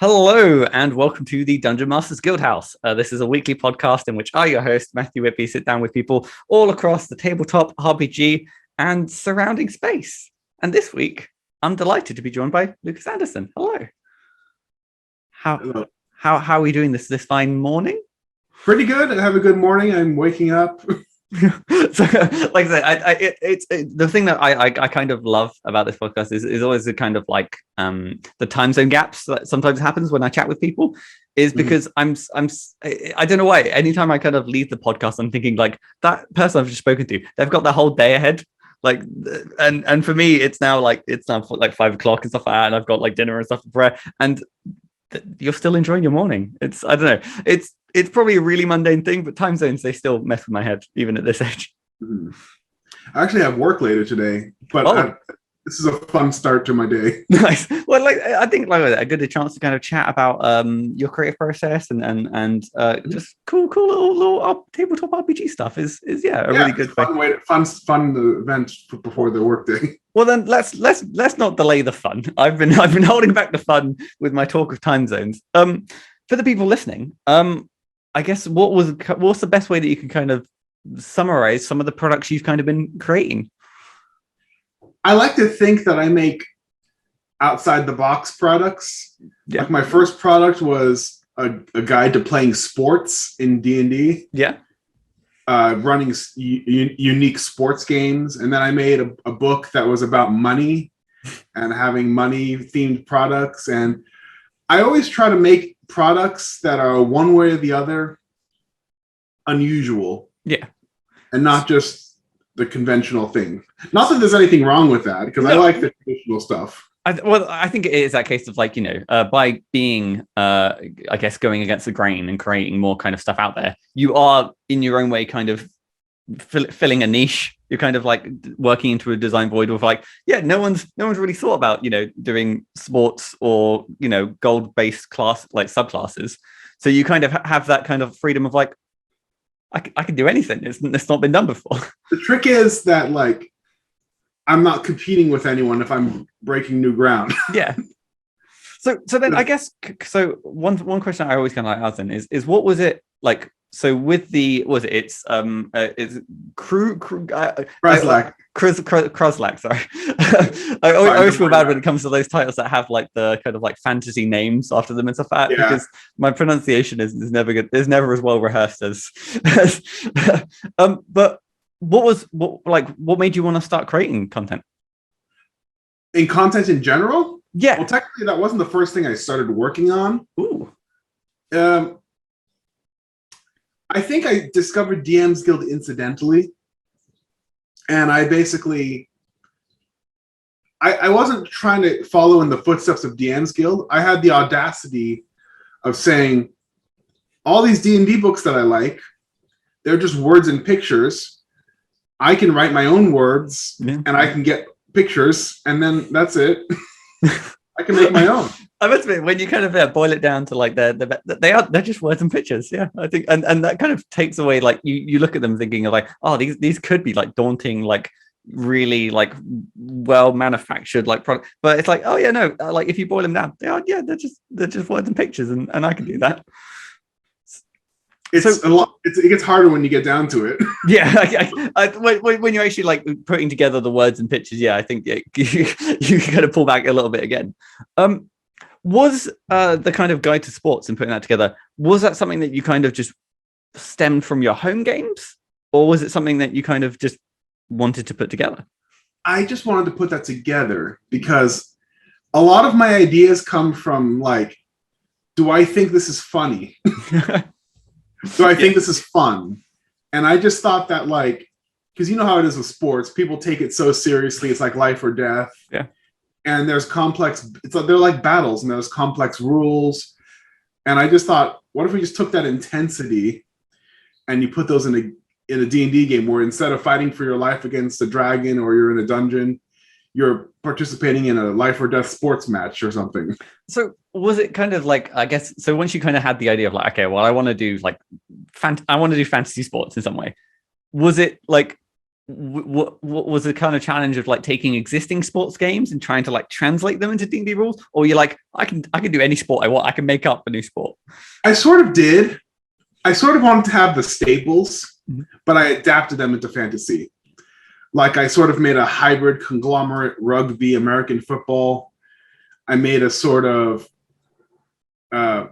Hello and welcome to the Dungeon Masters Guildhouse. This is a weekly podcast in which I, your host, Matthew Whitby, sit down with people all across the tabletop, RPG, and surrounding space. And this week, I'm delighted to be joined by Lucas Anderson. Hello. Hello. How are we doing this fine morning? Pretty good. I have a good morning. I'm waking up. So, like I said, it's the thing that I kind of love about this podcast is always the kind of like the time zone gaps that sometimes happens when I chat with people is because I don't know why. Anytime I kind of leave the podcast, I'm thinking like that person I've just spoken to, they've got their whole day ahead. Like, and for me, it's now like 5 o'clock and stuff like that, and I've got like dinner and stuff to prepare, and you're still enjoying your morning. I don't know. It's probably a really mundane thing, but time zones, they still mess with my head, even at this age. I actually have work later today, but this is a fun start to my day. Nice. Well, I think a good chance to kind of chat about your creative process and just cool little tabletop RPG stuff is really good fun event before the workday. Well, then let's not delay the fun. I've been holding back the fun with my talk of time zones. For the people listening, I guess what's the best way that you can kind of summarize some of the products you've kind of been creating? I like to think that I make outside the box products. Yeah. Like my first product was a guide to playing sports in D&D. Yeah. Running unique sports games. And then I made a book that was about money and having money themed products. And I always try to make products that are one way or the other unusual. Yeah. And not just the conventional thing. Not that there's anything wrong with that, because I like the traditional stuff. I think it is that case of like, by being, I guess, going against the grain and creating more kind of stuff out there, you are in your own way kind of filling a niche. You're kind of like working into a design void with like, no one's really thought about, doing sports or, gold-based class, like subclasses. So you kind of have that kind of freedom of like, I can do anything. It's not been done before. The trick is that like, I'm not competing with anyone if I'm breaking new ground. Yeah. So then I guess one question I always kind of like asking is what was it like? So with it's Kruslak, sorry. I always feel bad when it comes to those titles that have like the kind of like fantasy names after them and stuff like that, because my pronunciation is never good. It's never as well rehearsed as but what made you want to start creating content? In content in general? Yeah. Well, technically that wasn't the first thing I started working on. Ooh. I think I discovered DMsGuild incidentally. And I basically, I wasn't trying to follow in the footsteps of DMsGuild. I had the audacity of saying, all these D&D books that I like, they're just words and pictures. I can write my own words and I can get pictures, and then that's it. I can make my own. I must admit, when you kind of boil it down to like they're just words and pictures. Yeah, I think, and that kind of takes away like you look at them thinking of like, oh, these could be like daunting, like really like well manufactured like product, but it's like, oh yeah, no, like if you boil them down, they're just words and pictures, and I can do that. It's a lot. It gets harder when you get down to it. Yeah, when you're actually like putting together the words and pictures, I think you kind of pull back a little bit again. Was the kind of guide to sports and putting that together, was that something that you kind of just stemmed from your home games, or was it something that you kind of just wanted to put together? I just wanted to put that together because a lot of my ideas come from like, do I think this is funny? Do I think this is fun? And I just thought that like, because you know how it is with sports, people take it so seriously. It's like life or death. Yeah. And there's they're like battles, and there's complex rules. And I just thought, what if we just took that intensity and you put those in a D&D game where instead of fighting for your life against a dragon or you're in a dungeon, you're participating in a life or death sports match or something. So was it kind of like, I guess, so once you kind of had the idea of like, okay, well, I want to do like, I want to do fantasy sports in some way. Was it like, what was the kind of challenge of like taking existing sports games and trying to like translate them into D&D rules? Or you're like, I can do any sport I want. I can make up a new sport. I sort of did. I sort of wanted to have the staples, but I adapted them into fantasy. Like I sort of made a hybrid conglomerate rugby, American football. I made a sort of, I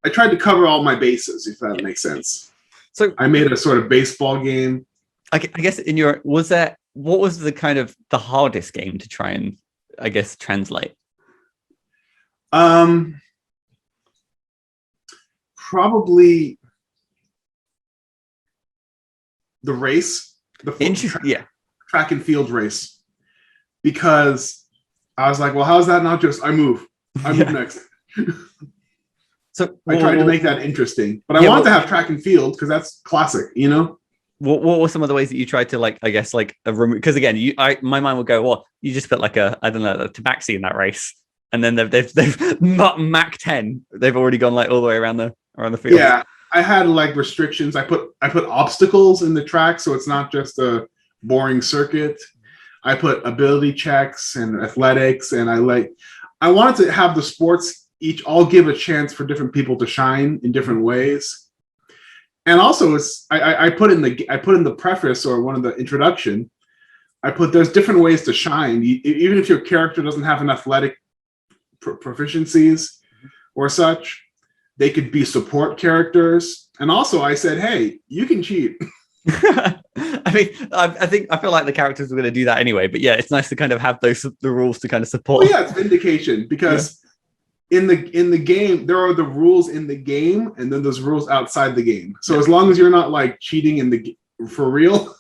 tried to cover all my bases, if that makes sense. So I made a sort of baseball game. I guess what was the kind of the hardest game to try and, I guess, translate? Probably the race, track and field race, because I was like, well, how's that not just I move next? So I tried to make that interesting, but I wanted to have track and field because that's classic, you know. What were some of the ways that you tried to like, I guess, like a remove? Because again, my mind would go, well, you just put like a tabaxi in that race, and then they've not Mac 10. They've already gone like all the way around the field. Yeah, I had like restrictions. I put obstacles in the track, so it's not just a boring circuit. I put ability checks and athletics, and I wanted to have the sports each all give a chance for different people to shine in different ways. And also, I put in the preface or one of the introduction, I put there's different ways to shine. Even if your character doesn't have an athletic proficiencies or such, they could be support characters. And also, I said, hey, you can cheat. I mean, I feel like the characters were going to do that anyway. But yeah, it's nice to kind of have the rules to kind of support. Well, yeah, it's vindication because. Yeah. In the game, there are the rules in the game, and then there's rules outside the game. So as long as you're not like cheating for real,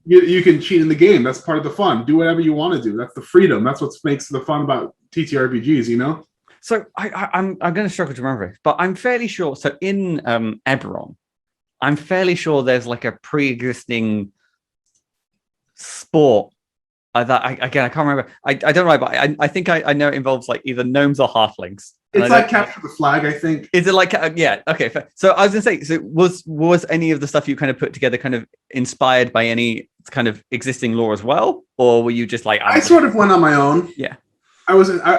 you can cheat in the game. That's part of the fun. Do whatever you want to do. That's the freedom. That's what makes the fun about TTRPGs, you know. So I'm going to struggle to remember it, but I'm fairly sure. So in Eberron, I'm fairly sure there's like a pre-existing sport. I can't remember. I don't know, but I think I know it involves like either gnomes or halflings. It's like capture the flag, I think. Is it like yeah? Okay. So I was gonna say, so was any of the stuff you kind of put together kind of inspired by any kind of existing lore as well, or were you just like I sort of went on my own? Yeah. I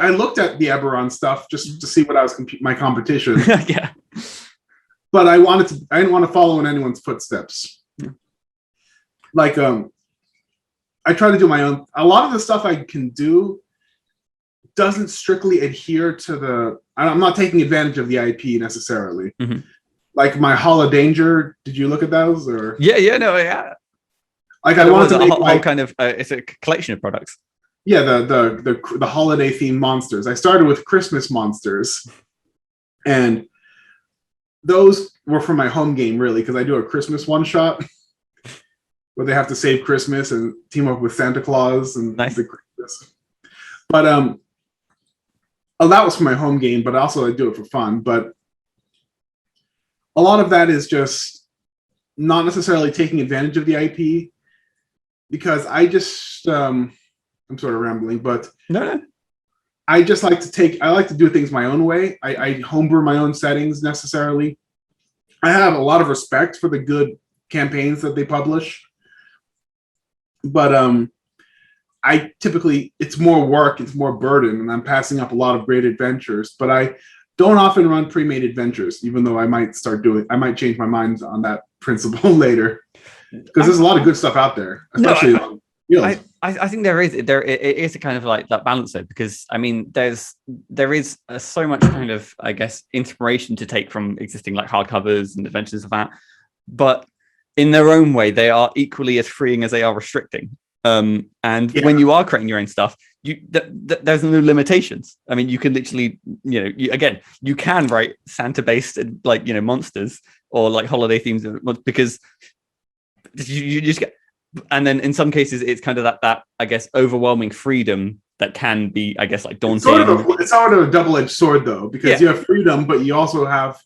looked at the Eberron stuff just to see what I was my competition. Yeah. But I didn't want to follow in anyone's footsteps. Yeah. Like I try to do my own. A lot of the stuff I can do doesn't strictly adhere to I'm not taking advantage of the IP necessarily. Mm-hmm. Like my Hall of Danger. Did you look at those or? Yeah. Like I wanted to make whole kind of it's a collection of products. Yeah, the holiday themed monsters. I started with Christmas monsters, and those were for my home game really because I do a Christmas one shot. Where they have to save Christmas and team up with Santa Claus and nice. The Christmas. But that was for my home game, but also I do it for fun. But a lot of that is just not necessarily taking advantage of the IP because I just I'm sort of rambling, but no. I just like to do things my own way. I homebrew my own settings necessarily. I have a lot of respect for the good campaigns that they publish. But I typically, it's more work, it's more burden, and I'm passing up a lot of great adventures. But I don't often run pre-made adventures, even though I might change my mind on that principle later. Because there's a lot of good stuff out there, especially I think it is a kind of like that balance though, because I mean, there is so much kind of, I guess, inspiration to take from existing like hardcovers and adventures of that. But in their own way, they are equally as freeing as they are restricting. When you are creating your own stuff, there's no limitations. I mean, you can literally, you can write Santa-based like monsters or like holiday themes because you just get. And then in some cases, it's kind of that I guess overwhelming freedom that can be, I guess, like daunting. It's sort of a double-edged sword though, because you have freedom, but you also have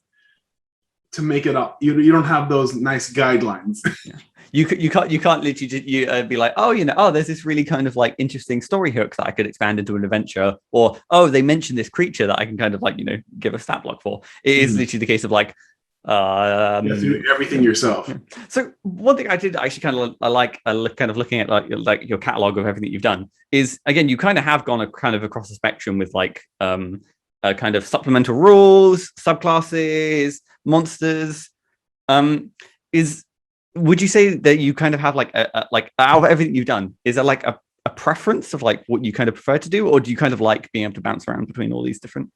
to make it up. You don't have those nice guidelines. Yeah. You can't literally be like, there's this really kind of like interesting story hook that I could expand into an adventure, or they mentioned this creature that I can kind of like give a stat block for. It is literally the case of like, You have to do everything yourself. So one thing I did actually kind of kind of looking at like your catalog of everything you've done is, again, you kind of have gone kind of across the spectrum with like kind of supplemental rules, subclasses, monsters. Would you say that you kind of have like like out of everything you've done, is there like a preference of like what you kind of prefer to do, or do you kind of like being able to bounce around between all these different?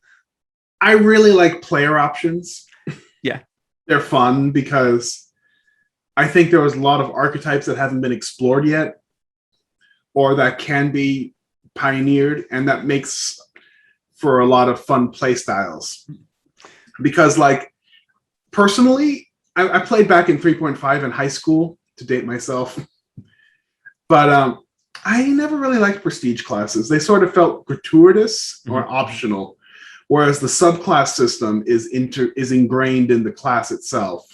I really like player options. Yeah. They're fun because I think there was a lot of archetypes that haven't been explored yet, or that can be pioneered, and that makes for a lot of fun play styles. Because, like, personally, I played back in 3.5 in high school, to date myself, but I never really liked prestige classes. They sort of felt gratuitous or optional, whereas the subclass system is ingrained in the class itself.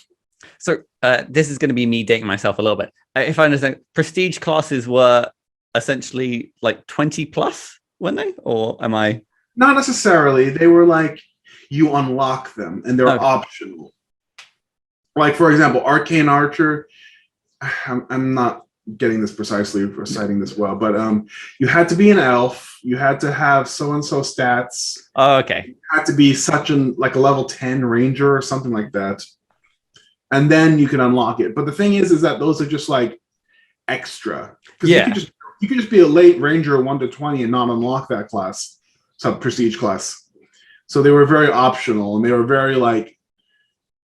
So this is going to be me dating myself a little bit. If I understand, prestige classes were essentially like 20 plus, weren't they? Or am I? Not necessarily. They were like, you unlock them and they're optional. Like, for example, Arcane Archer, I'm not getting this precisely, reciting this well, but you had to be an elf, you had to have so-and-so stats. Oh, okay. You had to be like a level 10 ranger or something like that. And then you can unlock it. But the thing is that those are just like extra. Yeah. You could just be a late ranger 1 to 20 and not unlock that class, sub prestige class. So they were very optional, and they were very like,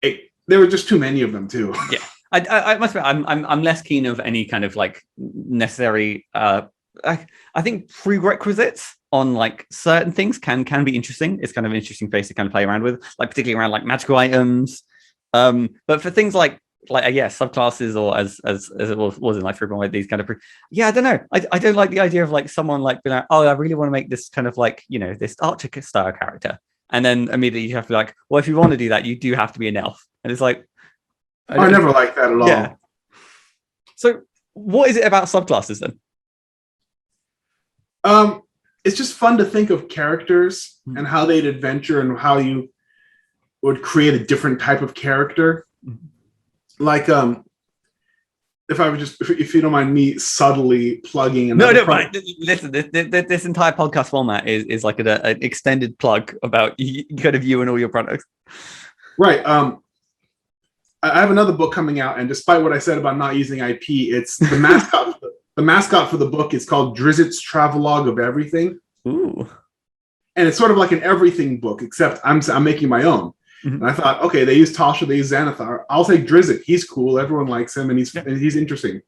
there were just too many of them too. Yeah. I must admit, I'm less keen of any kind of like necessary. I think prerequisites on like certain things can be interesting. It's kind of an interesting place to kind of play around with, like particularly around like magical items. But for things like subclasses, or as it was in like 3.1, these kind of I don't know. I don't like the idea of like someone like being like, oh, I really want to make this kind of like, this Archer style character, and then immediately you have to be like, well, if you want to do that, you do have to be an elf, and it's like. I never liked that at all. Yeah. So what is it about subclasses then? It's just fun to think of characters and how they'd adventure and how you would create a different type of character. Like, if I would just, if you don't mind me subtly plugging. No, listen, this entire podcast format is like an extended plug about kind of you and all your products. Right. I have another book coming out, and despite what I said about not using IP, it's the mascot. The mascot for the book is called Drizzt's Travelogue of Everything. Ooh. And it's sort of like an everything book, except I'm making my own. And I thought, okay, they use Tasha, they use Xanathar. I'll take Drizzt. He's cool. Everyone likes him, and he's interesting.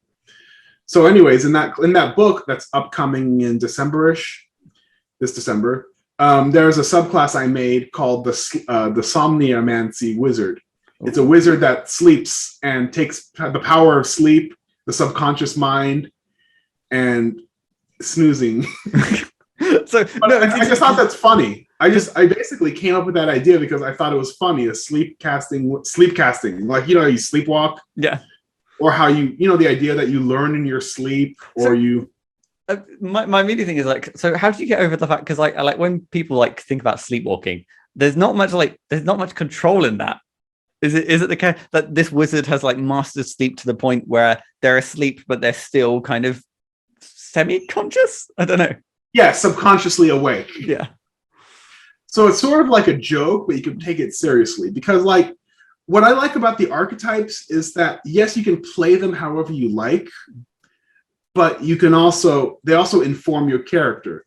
So, anyways, in that book that's upcoming in December-ish, this December, there's a subclass I made called the Somnia Mancy Wizard. It's a wizard that sleeps and takes the power of sleep, the subconscious mind, and snoozing. I just thought that's funny. I basically came up with that idea because I thought it was funny. A sleep casting, like, you sleepwalk. Yeah. Or how the idea that you learn in your sleep, or my immediate thing is like, so how do you get over the fact? Because like when people like think about sleepwalking, there's not much control in that. Is it the case that this wizard has like mastered sleep to the point where they're asleep, but they're still kind of semi-conscious? I don't know. Yeah, subconsciously awake. Yeah. So it's sort of like a joke, but you can take it seriously, because like what I like about the archetypes is that, yes, you can play them however you like, but they also inform your character.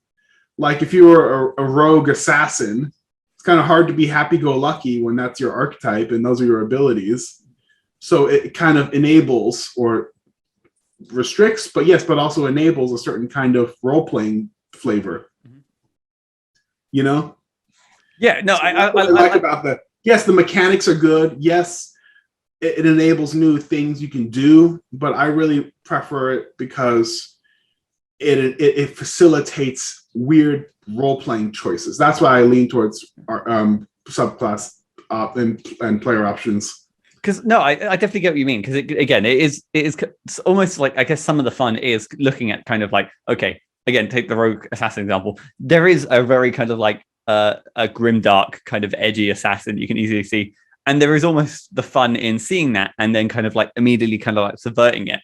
Like if you were a rogue assassin, it's kind of hard to be happy-go-lucky when that's your archetype and those are your abilities. So it kind of enables or restricts, but also enables a certain kind of role-playing flavor. Yeah, no, so I like about that. Yes, the mechanics are good. Yes, it enables new things you can do, but I really prefer it because it facilitates weird role-playing choices. That's why I lean towards our subclass and player options. Because I definitely get what you mean. Because it's almost like, I guess some of the fun is looking at kind of like, okay, again, take the rogue assassin example. There is a very kind of like a grimdark kind of edgy assassin you can easily see. and there is almost the fun in seeing that and then kind of like immediately kind of like subverting it,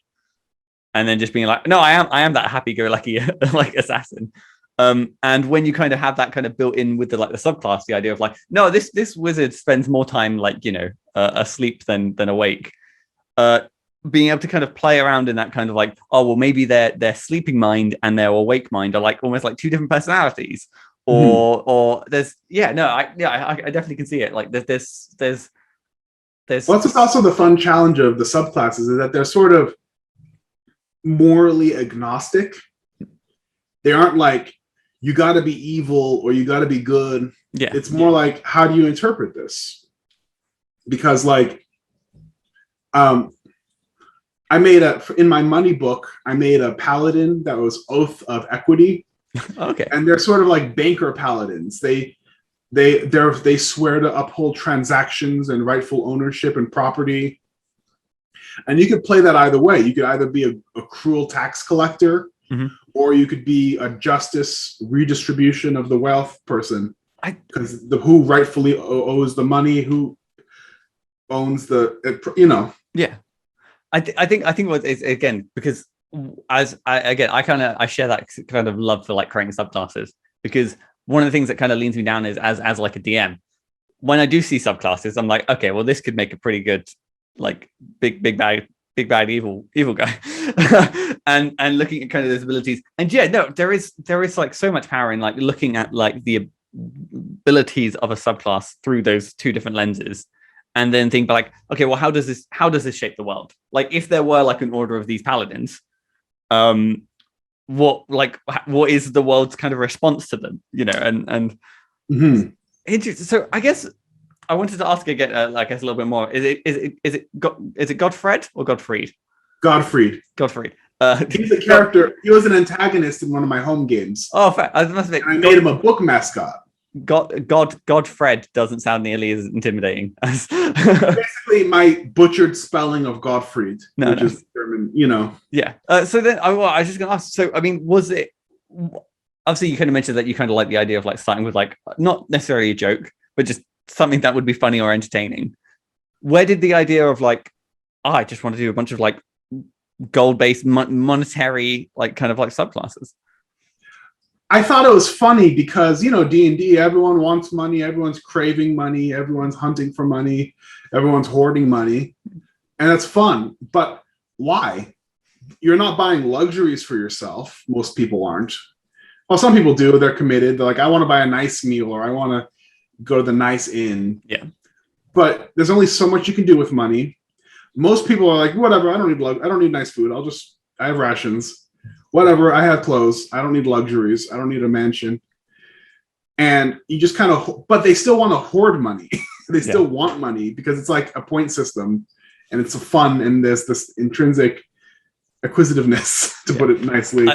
and then just being like, no, I am that happy-go-lucky like assassin. And when you kind of have that kind of built in with the like the subclass, the idea of like, no, this wizard spends more time like, you know, asleep than awake. Being able to kind of play around in that kind of like, oh well, maybe their sleeping mind and their awake mind are like almost like two different personalities, or there's I definitely can see it. Like there's well, that's also the fun challenge of the subclasses, is that they're sort of morally agnostic. They aren't like, you got to be evil or you got to be good. Yeah, it's more like, how do you interpret this? Because like, I made in my money book, I made a paladin that was Oath of Equity. Okay, and they're sort of like banker paladins. They swear to uphold transactions and rightful ownership and property. And you could play that either way. You could either be a cruel tax collector, or you could be a justice redistribution of the wealth person. Because who rightfully owes the money, who owns the, you know. Yeah. I think what is, again, because I share that kind of love for like creating subclasses, because one of the things that kind of leans me down is as like a DM, when I do see subclasses, I'm like, okay, well, this could make a pretty good like big bad evil guy. and looking at kind of those abilities, and there is like so much power in like looking at like the abilities of a subclass through those two different lenses, and then think like, okay, well, how does this shape the world? Like if there were like an order of these paladins, what is the world's kind of response to them, you know? And so I guess I wanted to ask again, I guess a little bit more. Is it Godfred or Godfried? Godfried. He's a character. He was an antagonist in one of my home games. Oh, fair. I must admit, I made him a book mascot. Godfred doesn't sound nearly as intimidating as basically my butchered spelling of Gottfried, which is German, you know. Yeah. So then I was just gonna ask. So I mean, was it? Obviously, you kind of mentioned that you kind of like the idea of like starting with like not necessarily a joke, but just something that would be funny or entertaining. Where did the idea of like, I just want to do a bunch of like gold-based monetary like kind of like subclasses? I thought it was funny because, you know, D&D, everyone wants money, everyone's craving money, everyone's hunting for money, everyone's hoarding money, and it's fun. But why? You're not buying luxuries for yourself. Most people aren't. Well, some people do. They're committed. They're like, I want to buy a nice meal, or I want to go to the nice inn. Yeah. But there's only so much you can do with money. Most people are like, whatever, I don't need nice food. I have rations. Whatever, I have clothes. I don't need luxuries. I don't need a mansion. And you just kind of, but they still want to hoard money. They still want money because it's like a point system, and it's a fun, and there's this intrinsic acquisitiveness, to put it nicely.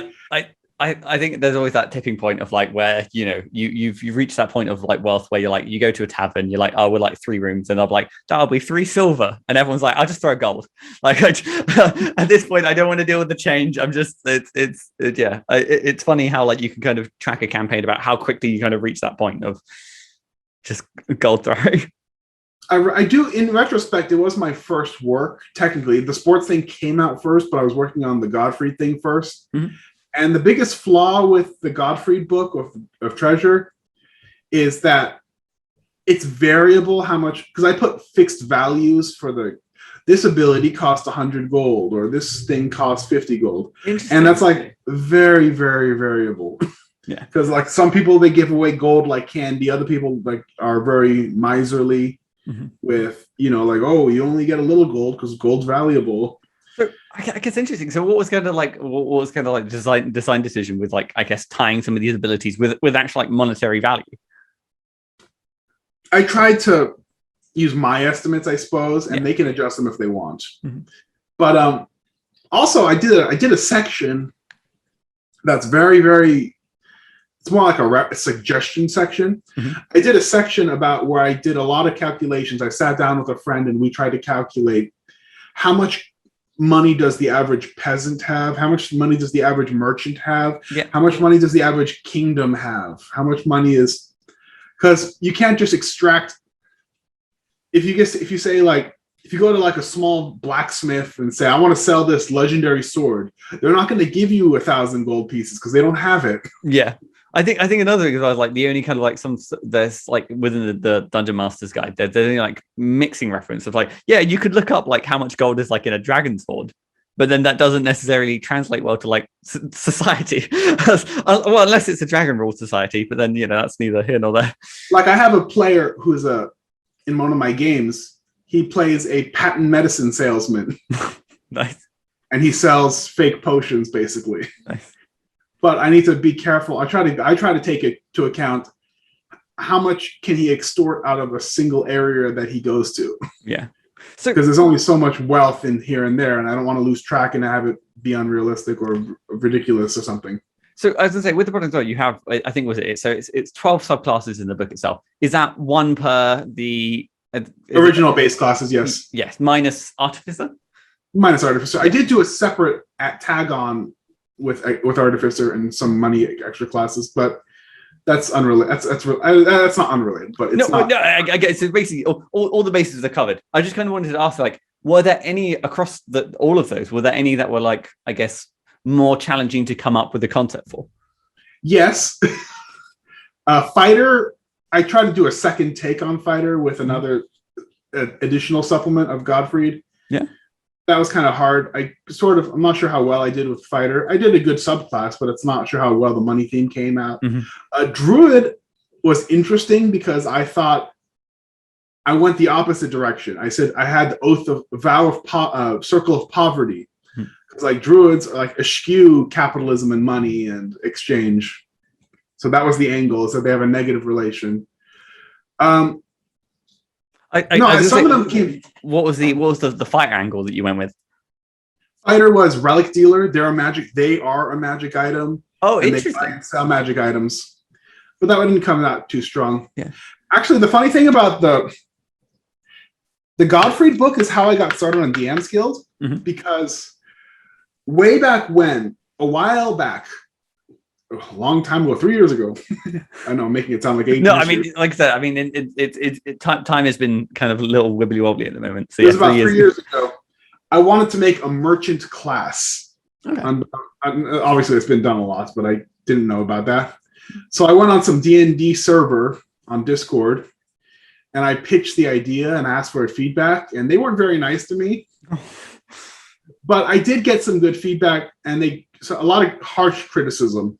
I think there's always that tipping point of like where, you know, you've reached that point of like wealth where you're like, you go to a tavern, you're like, oh, we're like 3 rooms, and I'm like, that'll be 3 silver, and everyone's like, I'll just throw gold. Like at this point, I don't want to deal with the change. I'm just it's funny how like you can kind of track a campaign about how quickly you kind of reach that point of just gold throwing. I do, in retrospect, it was my first work. Technically, the sports thing came out first, but I was working on the Godfrey thing first. And the biggest flaw with the Gottfried book of treasure is that it's variable how much, because I put fixed values for this ability costs 100 gold, or this thing costs 50 gold. And that's like very, very variable. Yeah. Because like some people, they give away gold like candy. Other people like are very miserly with, you know, like, oh, you only get a little gold because gold's valuable. So I guess interesting. So what was kind of like design decision with like, I guess, tying some of these abilities with actual like monetary value? I tried to use my estimates, I suppose, and they can adjust them if they want. But also I did a section that's very, very, it's more like a suggestion section. I did a section about where I did a lot of calculations. I sat down with a friend and we tried to calculate how much money does the average peasant have? How much money does the average merchant have? How much money does the average kingdom have? How much money is, because you can't just extract, if you say like, if you go to like a small blacksmith and say, I want to sell this legendary sword, they're not going to give you 1,000 gold pieces because they don't have it. Yeah. I think another thing is I was like the only kind of like there's like within the Dungeon Master's Guide, there's like mixing reference of like, yeah, you could look up like how much gold is like in a dragon sword, but then that doesn't necessarily translate well to like society. Well, unless it's a dragon rule society, but then that's neither here nor there. Like I have a player who's in one of my games, he plays a patent medicine salesman. Nice. And he sells fake potions basically. Nice. But I need to be careful. I try to take it to account how much can he extort out of a single area that he goes to. Yeah. So because there's only so much wealth in here and there, and I don't want to lose track and have it be unrealistic or ridiculous or something. So as I say, with the product you have, I think so it's 12 subclasses in the book itself. Is that one per the original base classes? Yes. Yes. Minus Artificer. Minus Artificer. I did do a separate tag on with Artificer and some money extra classes, but that's unrelated. That's not unrelated, but it's not. No, I get. So basically, all the bases are covered. I just kind of wanted to ask, like, were there any across all of those? Were there any that were like, I guess, more challenging to come up with the concept for? Yes. Fighter. I tried to do a second take on Fighter with another additional supplement of Godfried. Yeah. That was kind of hard. I'm not sure how well I did with Fighter. I did a good subclass, but it's not sure how well the money theme came out. Mm-hmm. Druid was interesting because I thought I went the opposite direction. I said I had the Circle of Poverty. Because like Druids are like eschew capitalism and money and exchange. So that was the angle, is that they have a negative relation. Some of them came. What was the fighter angle that you went with? Fighter was relic dealer. They are a magic item. Oh, and interesting. They buy and sell magic items, but that didn't come out too strong. Yeah. Actually, the funny thing about the Godfried book is how I got started on DMsGuild, because way back when, a while back, a long time ago, 3 years ago. I know I'm making it sound like 8 years. No, I mean, like I said, I mean, time has been kind of a little wibbly wobbly at the moment. So it was about 3 years ago. I wanted to make a merchant class. Okay. Obviously, it's been done a lot, but I didn't know about that. So I went on some D&D server on Discord, and I pitched the idea and asked for feedback, and they weren't very nice to me. But I did get some good feedback, and a lot of harsh criticism.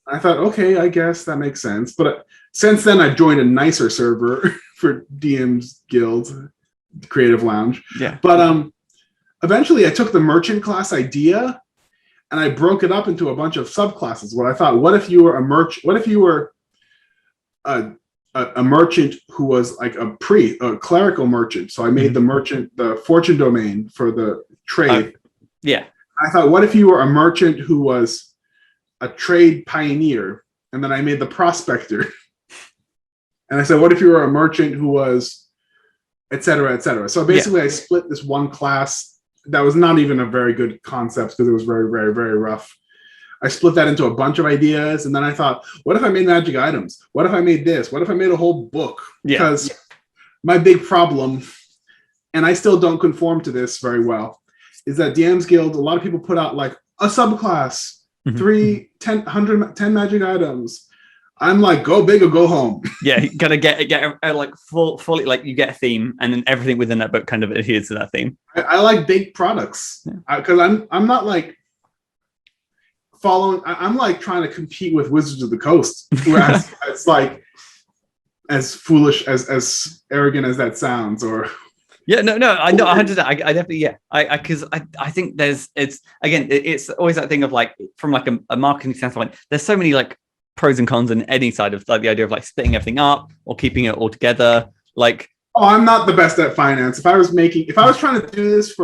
I thought, okay, I guess that makes sense. But since then, I've joined a nicer server for DMsGuild, Creative Lounge. Yeah. But eventually, I took the merchant class idea, and I broke it up into a bunch of subclasses. What I thought, what if you were a merchant? What if you were a merchant who was like a clerical merchant? So I made the merchant the fortune domain for the trade. Yeah. I thought, what if you were a merchant who was a trade pioneer? And then I made the prospector. And I said, what if you were a merchant who was, et cetera, et cetera? So basically, I split this one class that was not even a very good concept because it was very, very, very rough. I split that into a bunch of ideas. And then I thought, what if I made magic items? What if I made this? What if I made a whole book? Because my big problem, and I still don't conform to this very well, is that DMsGuild, a lot of people put out like a subclass, 10 magic items. I'm like, go big or go home. Yeah, you gotta get like fully, like you get a theme, and then everything within that book kind of adheres to that theme. I like big products because I'm not like following. I'm like trying to compete with Wizards of the Coast, whereas it's like as foolish as arrogant as that sounds, or. Yeah, no, I know 100%. I definitely, because I think it's always that thing of like, from like a marketing standpoint, there's so many like pros and cons on any side of like the idea of like splitting everything up or keeping it all together. Like, I'm not the best at finance. If I was trying to do this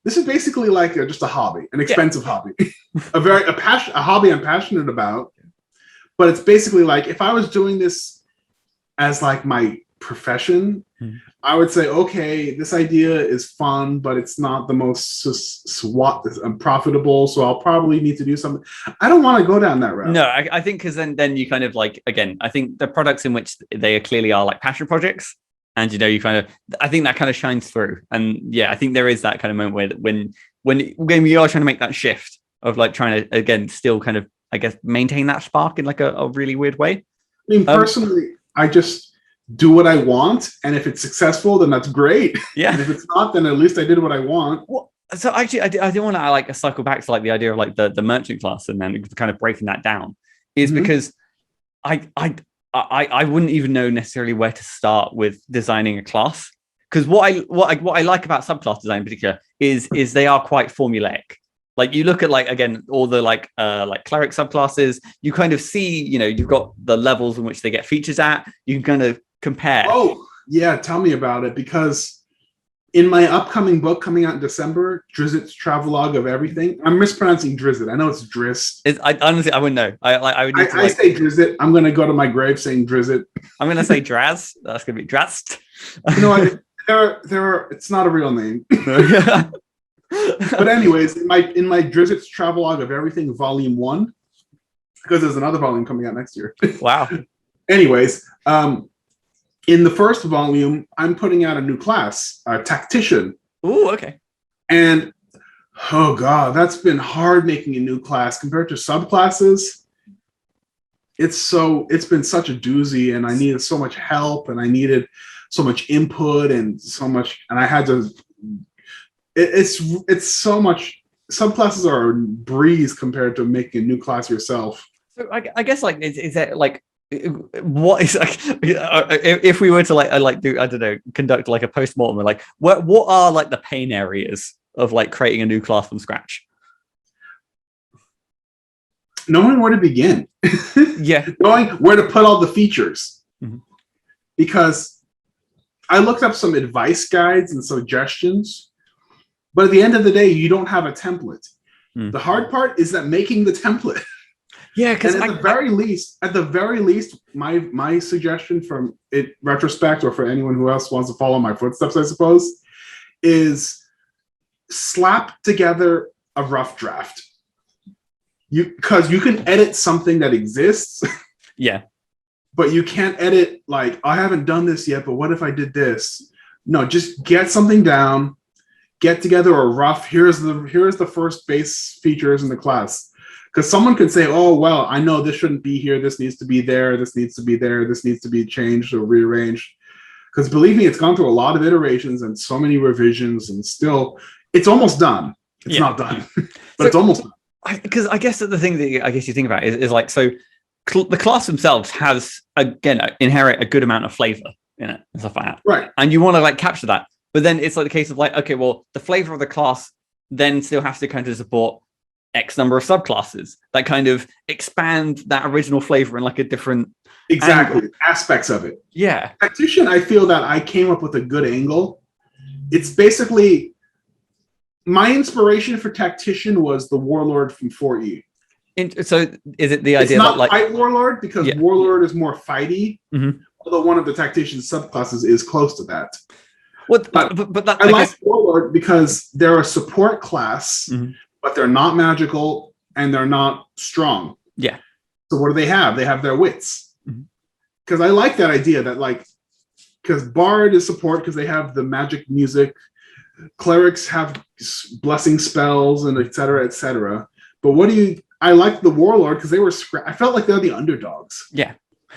this is basically like just a hobby, an expensive hobby, a hobby I'm passionate about. But it's basically like if I was doing this as like my profession, I would say, okay, this idea is fun, but it's not the most profitable, so I'll probably need to do something. I don't want to go down that route. No, I think because then you kind of like, again, I think the products in which they clearly are like passion projects, and you kind of, I think that kind of shines through. And yeah, I think there is that kind of moment where when you are trying to make that shift of like trying to again still kind of, I guess, maintain that spark in like a really weird way. I mean, personally, I just do what I want, and if it's successful, then that's great. Yeah. And if it's not, then at least I did what I want. Well, so actually, I do want to like cycle back to like the idea of like the merchant class and then kind of breaking that down is because I wouldn't even know necessarily where to start with designing a class, because what I like about subclass design in particular is they are quite formulaic. Like you look at like again all the like cleric subclasses, you kind of see you've got the levels in which they get features at. You can kind of compare. Oh yeah, tell me about it, because in my upcoming book coming out in December, Drizzt's Travelogue of Everything. I'm mispronouncing Drizzt. I know it's Drizzt. Honestly, I wouldn't know. I would. I say Drizzt. I'm going to go to my grave saying Drizzt. I'm going to say Draz. That's going to be Drast. It's not a real name. But anyways, in my Drizzt's Travelogue of Everything, Volume 1, because there's another volume coming out next year. Wow. Anyways, in the first volume, I'm putting out a new class, a tactician. Ooh, okay. And oh god, that's been hard making a new class compared to subclasses. It's been such a doozy, and I needed so much help, and I needed so much input and so much, and I had to. It's so much. Subclasses are a breeze compared to making a new class yourself. So I guess like is that like. What is like if we were to like do I don't know conduct like a post-mortem, like what are like the pain areas of like creating a new class from scratch? Knowing where to begin. Yeah. Knowing where to put all the features. Mm-hmm. Because I looked up some advice guides and suggestions, but at the end of the day, you don't have a template. The hard part is that making the template. Yeah, because at the very least, my suggestion from it retrospect, or for anyone who else wants to follow my footsteps, I suppose, is slap together a rough draft. Because you can edit something that exists. Yeah. But you can't edit like, I haven't done this yet, but what if I did this? No, just get something down, get together a rough, here's the first base features in the class. Because someone could say, oh, well, I know this shouldn't be here. This needs to be there. This needs to be there. This needs to be changed or rearranged. Because believe me, it's gone through a lot of iterations and so many revisions, and still, it's almost done. It's not done, but it's almost done. Because I guess that the thing that I guess you think about is like, so the class themselves has, again, inherit a good amount of flavor in it and stuff like that. Right. And you want to like capture that. But then it's like the case of like, okay, well, the flavor of the class then still has to kind of support X number of subclasses that kind of expand that original flavor in like a different angle. Aspects of it. Yeah. Tactician, I feel that I came up with a good angle. It's basically my inspiration for Tactician was the Warlord from 4E. So is it the idea it's not that like fight Warlord, because Warlord is more fighty, although one of the Tactician subclasses is close to that. But that, I like Warlord because they're a support class. But they're not magical and they're not strong. Yeah. So what do they have? They have their wits. Because I like that idea that like, because Bard is support because they have the magic music. Clerics have blessing spells and et cetera, et cetera. But I like the Warlord because they were, I felt like they're the underdogs. Yeah.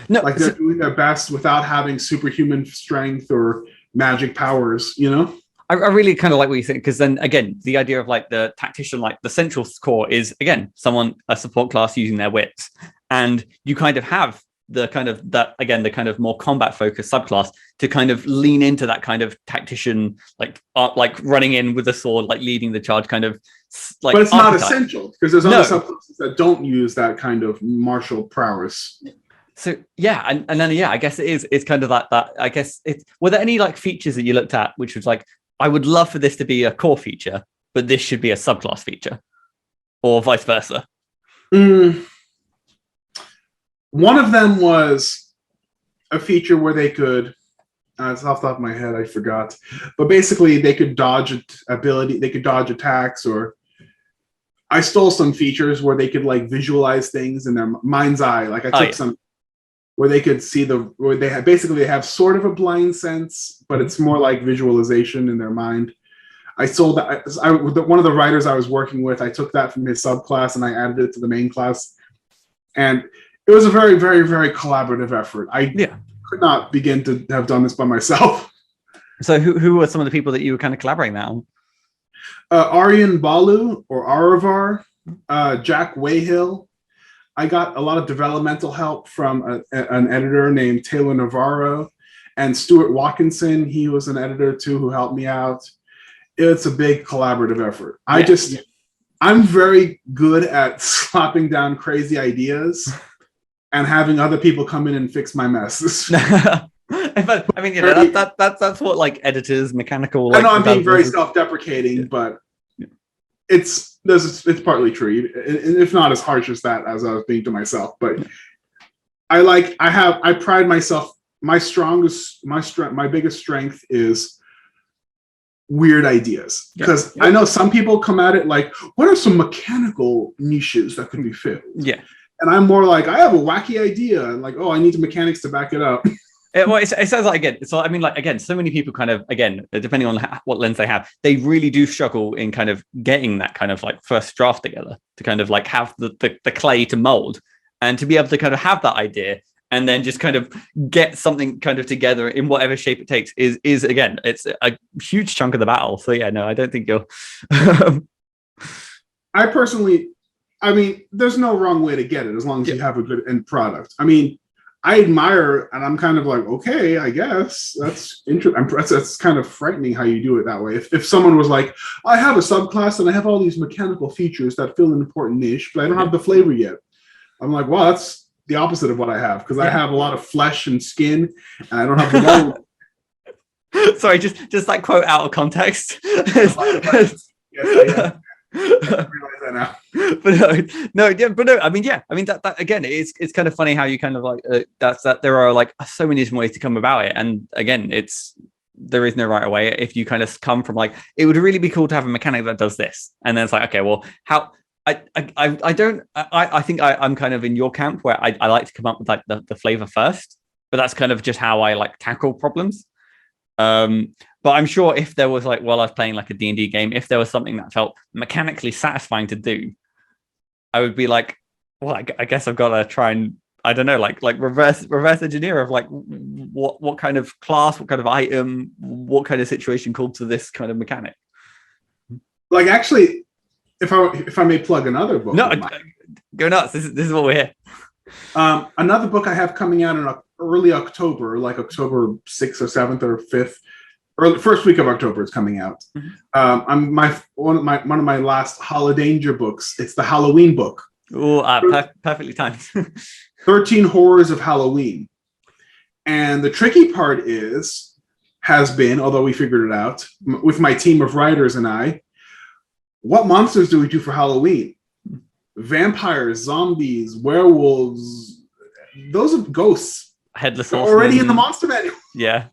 No, like they're doing their best without having superhuman strength or magic powers, I really kind of like what you think, because then again, the idea of like the tactician, like the central core is again a support class using their wits, and you kind of have the kind of that again the kind of more combat focused subclass to kind of lean into that kind of tactician like running in with a sword, like leading the charge kind of like. But it's archetype. Not essential because there's other subclasses that don't use that kind of martial prowess. So yeah, and then I guess it's kind of that I guess it's, were there any like features that you looked at which was like, I would love for this to be a core feature, but this should be a subclass feature, or vice versa? One of them was a feature where they could, it's off the top of my head, I forgot, but basically they could dodge ability, they could dodge attacks, or I stole some features where they could like visualize things in their mind's eye. Like I took some where they could see where they have basically they have sort of a blind sense, but it's more like visualization in their mind. I sold that. One of the writers I was working with, I took that from his subclass and I added it to the main class, and it was a very, very, very collaborative effort. I could not begin to have done this by myself. So who were some of the people that you were kind of collaborating that on? Aryan Balu or Aravar, Jack Weighill. I got a lot of developmental help from an editor named Taylor Navarro, and Stuart Watkinson. He was an editor too who helped me out. It's a big collaborative effort. I'm very good at slapping down crazy ideas and having other people come in and fix my messes. But I mean, that's what like editors, mechanical. Like, I know I'm being very self-deprecating, but it's partly true, and if not as harsh as that as I was being to myself. But I pride myself. My biggest strength is weird ideas, because I know some people come at it like, what are some mechanical niches that can be filled? Yeah, and I'm more like, I have a wacky idea, and like, oh, I need the mechanics to back it up. It says like, again, so I mean, like, again, so many people kind of, again, depending on what lens they have, they really do struggle in kind of getting that kind of like first draft together to kind of like have the clay to mold and to be able to kind of have that idea and then just kind of get something kind of together in whatever shape it takes is again, it's a huge chunk of the battle. So yeah, no, I don't think you're. I personally, I mean, there's no wrong way to get it as long as you have a good end product. I mean, I admire, and I'm kind of like, okay, I guess that's interesting. That's kind of frightening how you do it that way. If someone was like, I have a subclass and I have all these mechanical features that fill an important niche, but I don't have the flavor yet. I'm like, well, that's the opposite of what I have, because I have a lot of flesh and skin, and I don't have the bone. Sorry, just like quote out of context. Yes, I realize that now. But no. I mean, that again, it's kind of funny how you kind of like that there are like so many different ways to come about it, and again, there is no right way. If you kind of come from like, it would really be cool to have a mechanic that does this, and then it's like, okay, well, how I think I'm kind of in your camp where I like to come up with like the flavor first, but that's kind of just how I like tackle problems. But I'm sure if there was like, while I was playing like a D&D game, if there was something that felt mechanically satisfying to do, I would be like, well, I guess I've got to try and, I don't know, like reverse engineer of like what kind of class, what kind of item, what kind of situation called to this kind of mechanic. Like, actually, if I may plug another book. No, go nuts. This is what we're here. Another book I have coming out in early October, like October 6th or 7th or 5th, or the first week of October is coming out. One of my last Holodanger books. It's the Halloween book. Oh, perfectly timed. 13 Horrors of Halloween. And the tricky part has been, although we figured it out, with my team of writers and I, what monsters do we do for Halloween? Vampires, zombies, werewolves, those are ghosts. Headless already in the monster manual. Yeah.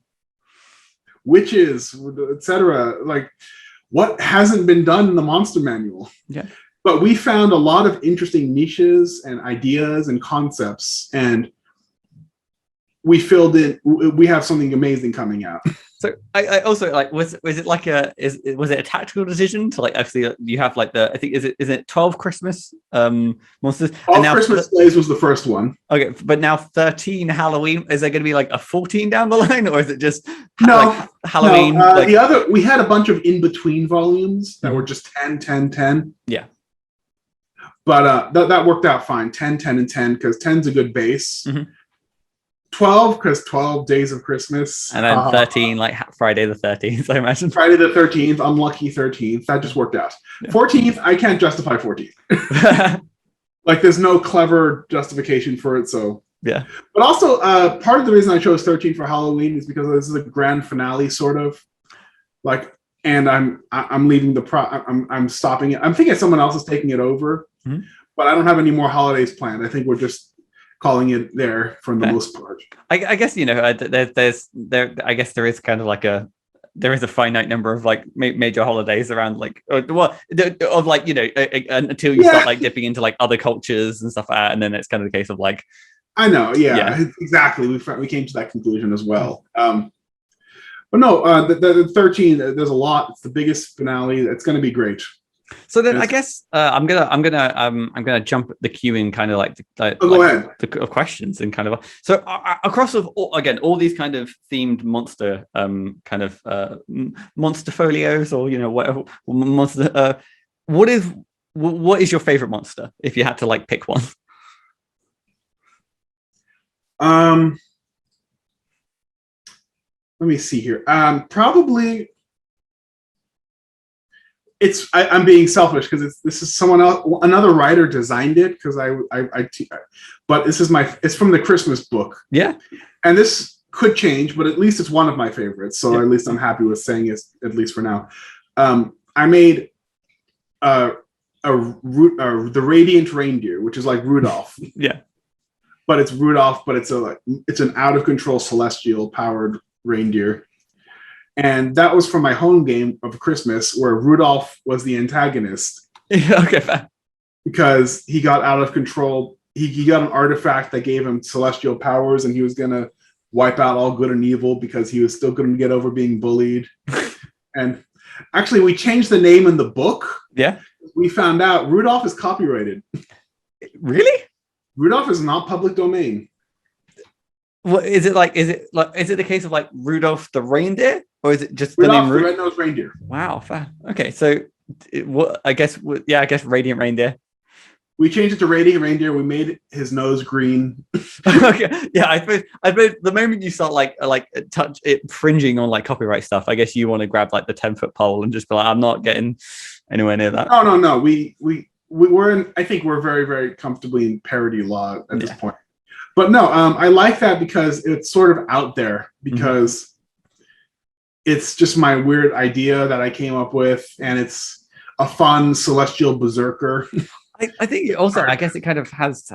Witches, etc. Like, what hasn't been done in the monster manual? Yeah. But we found a lot of interesting niches and ideas and concepts, and we filled in. We have something amazing coming out. So I also like, was it like was it a tactical decision to like, actually you have like I think is it 12 Christmas monsters? 12 Christmas Days was the first one. Okay, but now 13 Halloween. Is there going to be like a 14 down the line, or is it just like Halloween? No, we had a bunch of in between volumes that were just 10, 10, 10. Yeah. But that worked out fine. 10, 10, and 10, because 10's a good base. Mm-hmm. 12, because 12 days of Christmas. And then 13, like Friday the 13th, I imagine. Friday the 13th, unlucky 13th. That just worked out. Yeah. 14th, I can't justify 14th. Like, there's no clever justification for it, so. Yeah. But also, part of the reason I chose 13 for Halloween is because this is a grand finale, sort of. Like, and I'm leaving I'm stopping it. I'm thinking someone else is taking it over, mm-hmm. But I don't have any more holidays planned. I think we're just calling it there for the most part. I guess, you know, I guess there is kind of like there is a finite number of like major holidays around, like, of like, you know, until you start like dipping into like other cultures and stuff like that, and then it's kind of the case of like, I know, Yeah. exactly. We came to that conclusion as well. But no, the 13. There's a lot. It's the biggest finale. It's going to be great. So then I guess I'm gonna jump the queue in kind of like go ahead. The questions and kind of so across of all these kind of themed monster monster folios or whatever monster. What is your favorite monster if you had to like pick one? Let me see here. Probably I'm being selfish because this is someone else, another writer designed it because but it's from the Christmas book. Yeah. And this could change, but at least it's one of my favorites. So at least I'm happy with saying it, at least for now. I made the Radiant Reindeer, which is like Rudolph. Yeah. But it's Rudolph, but it's an out of control celestial powered reindeer. And that was from my home game of Christmas, where Rudolph was the antagonist. Okay, fair. Because he got out of control. He got an artifact that gave him celestial powers, and he was going to wipe out all good and evil because he was still going to get over being bullied. And actually, we changed the name in the book. Yeah. We found out Rudolph is copyrighted. Really? Rudolph is not public domain. What is it like? Is it the case of like Rudolph the reindeer, or is it just Rudolph the name Red-Nosed Reindeer? Wow, fair. Okay, so I guess Radiant Reindeer. We changed it to Radiant Reindeer. We made his nose green. Okay, yeah. I suppose the moment you start like touch it fringing on like copyright stuff, I guess you want to grab like the 10-foot pole and just be like, I'm not getting anywhere near that. No. We're in. I think we're very, very comfortably in parody law at this point. But no, I like that because it's sort of out there because it's just my weird idea that I came up with, and it's a fun celestial berserker. I think also, I guess it kind of has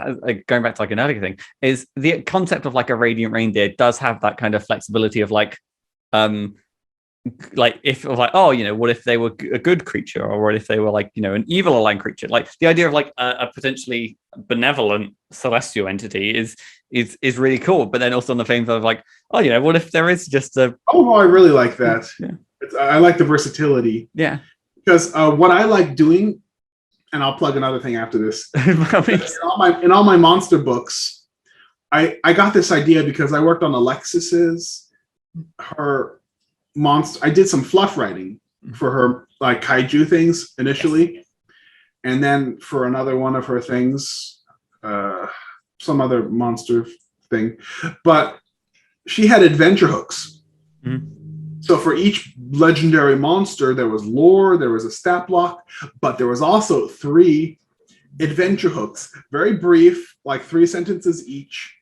going back to like another thing is the concept of like a Radiant Reindeer does have that kind of flexibility of like if what if they were a good creature, or what if they were like an evil aligned creature? Like the idea of like a potentially benevolent celestial entity is really cool. But then also on the same side of like, what if there is just a I really like that. Yeah. I like the versatility. Yeah, because what I like doing, and I'll plug another thing after this. in all my monster books, I got this idea because I worked on Alexis's her monster. I did some fluff writing for her like kaiju things initially, and then for another one of her things, some other monster thing. But she had adventure hooks. So for each legendary monster, there was lore, there was a stat block, but there was also 3 adventure hooks. Very brief, like 3 sentences each,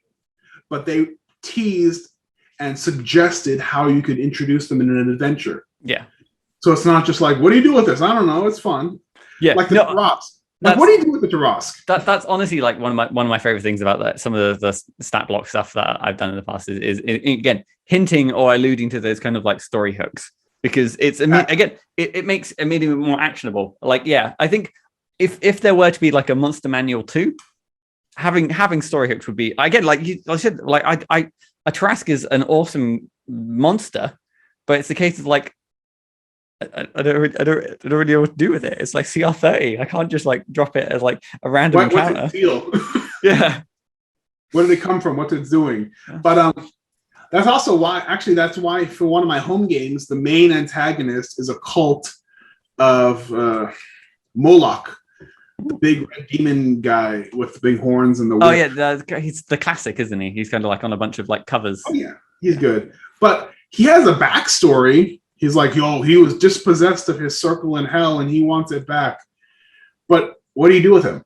but they teased and suggested how you could introduce them in an adventure. Yeah. So it's not just like, what do you do with this? I don't know. It's fun. Yeah. Like the Tarrasque. Like, what do you do with the Tarrasque? That's honestly like one of my favorite things about that. Some of the stat block stuff that I've done in the past is again hinting or alluding to those kind of like story hooks, because it's again it makes immediately more actionable. Like, yeah, I think if there were to be like a monster manual too, having story hooks would be, again, like I said, like a Tarrasque is an awesome monster, but it's a case of like I don't really know what to do with it. It's like CR30. I can't just like drop it as like a random encounter. What's it feel? Yeah. Where did it come from? What's it doing? Yeah. But that's also why. Actually, that's why for one of my home games, the main antagonist is a cult of Moloch, the big red demon guy with the big horns and the whip. Oh yeah, he's the classic, isn't he? He's kind of like on a bunch of like covers. Oh yeah, he's good, but he has a backstory. He's like, he was dispossessed of his circle in hell and he wants it back. But what do you do with him?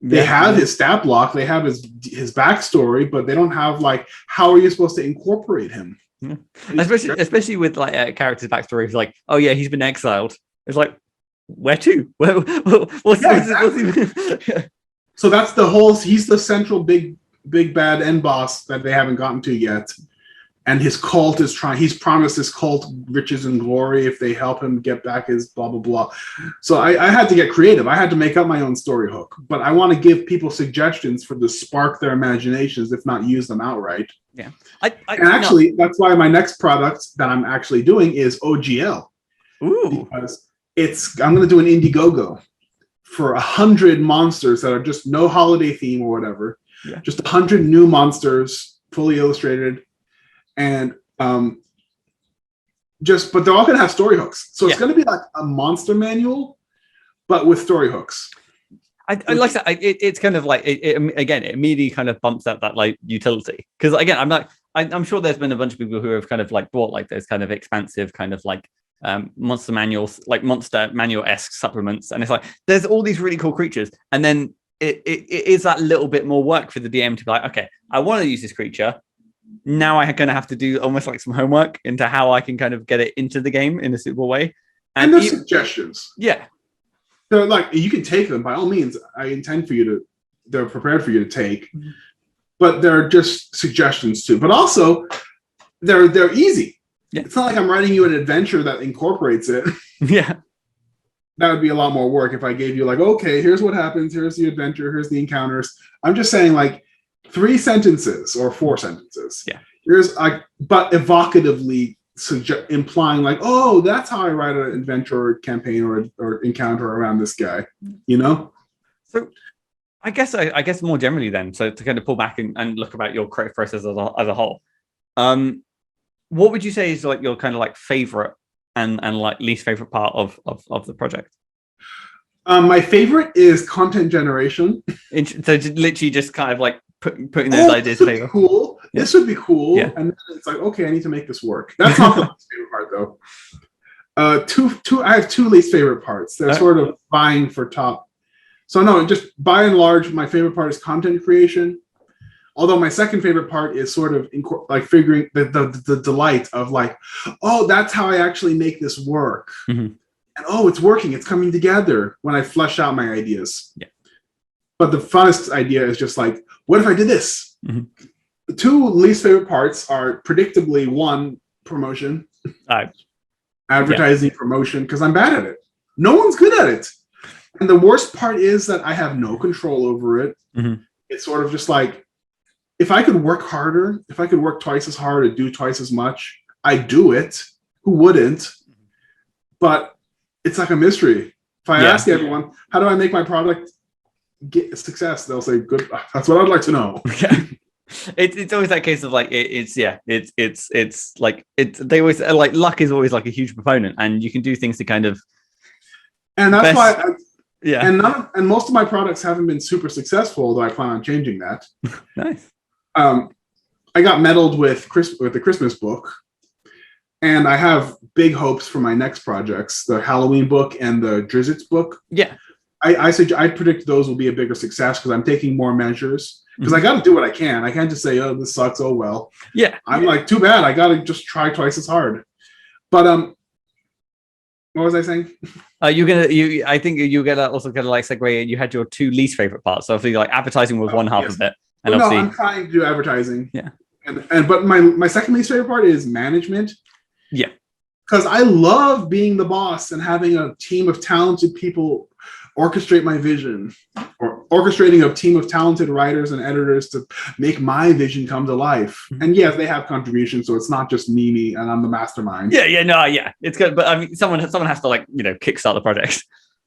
They have his stat block, they have his backstory, but they don't have like, how are you supposed to incorporate him? Yeah. Especially with like a character's backstory. It's like, oh yeah, he's been exiled. It's like, where to? What's So that's the whole. He's the central big bad end boss that they haven't gotten to yet. and his cult is he's promised his cult riches and glory if they help him get back his blah, blah, blah. So I had to get creative. I had to make up my own story hook, but I want to give people suggestions to spark their imaginations, if not use them outright. Yeah. That's why my next product that I'm actually doing is OGL. Ooh. Because I'm going to do an Indiegogo for 100 monsters that are just no holiday theme or whatever. Yeah. Just 100 new monsters, fully illustrated. And but they're all going to have story hooks. So it's going to be like a monster manual, but with story hooks. I like that. It's kind of like it immediately kind of bumps up that like utility. Because again, I'm sure there's been a bunch of people who have kind of like bought like those kind of expansive kind of like monster manuals, like monster manual-esque supplements, and it's like there's all these really cool creatures, and then it is that little bit more work for the DM to be like, okay, I want to use this creature. Now I'm going to have to do almost like some homework into how I can kind of get it into the game in a suitable way. And there's suggestions. Yeah. So like you can take them by all means. They're prepared for you to take, but they're just suggestions too. But also they're easy. Yeah. It's not like I'm writing you an adventure that incorporates it. Yeah. That would be a lot more work if I gave you like, okay, here's what happens. Here's the adventure. Here's the encounters. I'm just saying like 3 sentences or 4 sentences. Yeah. But evocatively implying like, oh, that's how I write an adventure or campaign or encounter around this guy, you know? So I guess more generally then, so to kind of pull back and look about your creative process as a whole, what would you say is like your kind of like favorite and like least favorite part of the project? My favorite is content generation. So literally just kind of like putting those ideas together. Cool. Yeah. This would be cool. Yeah. And then it's like, okay, I need to make this work. That's not the least favorite part though. I have 2 least favorite parts. They're sort of vying for top. So no, just by and large, my favorite part is content creation. Although my second favorite part is sort of like figuring the delight of like, oh, that's how I actually make this work. Mm-hmm. And oh, it's working. It's coming together when I flesh out my ideas. Yeah. But the funnest idea is just like, what if I did this? Mm-hmm. The 2 least favorite parts are predictably 1, promotion, advertising, promotion, because I'm bad at it. No one's good at it. And the worst part is that I have no control over it. Mm-hmm. It's sort of just like, if I could work harder, if I could work twice as hard and do twice as much, I'd do it. Who wouldn't? But it's like a mystery. If I ask everyone, how do I make my product get success? They'll say, good. That's what I'd like to know. It's always that case of like it's like they always like luck is always like a huge proponent, and you can do things to kind of, and that's why and most of my products haven't been super successful, although I plan on changing that. Nice. I got meddled with the Christmas book, and I have big hopes for my next projects, the Halloween book and the Drizzt book. Yeah. I predict those will be a bigger success because I'm taking more measures. Because I got to do what I can. I can't just say, "Oh, this sucks." Oh well. Yeah. I'm like, too bad. I got to just try twice as hard. But what was I saying? I think you get also kind of like segue. You had your 2 least favorite parts. So I feel like advertising was one half of it, and obviously, I'm trying to do advertising. Yeah. But my second least favorite part is management. Yeah. Because I love being the boss and having a team of talented people orchestrate my vision, or orchestrating a team of talented writers and editors to make my vision come to life. Mm-hmm. And yes, they have contributions, so it's not just me, and I'm the mastermind. Yeah, it's good. But I mean, someone has to like kickstart the project.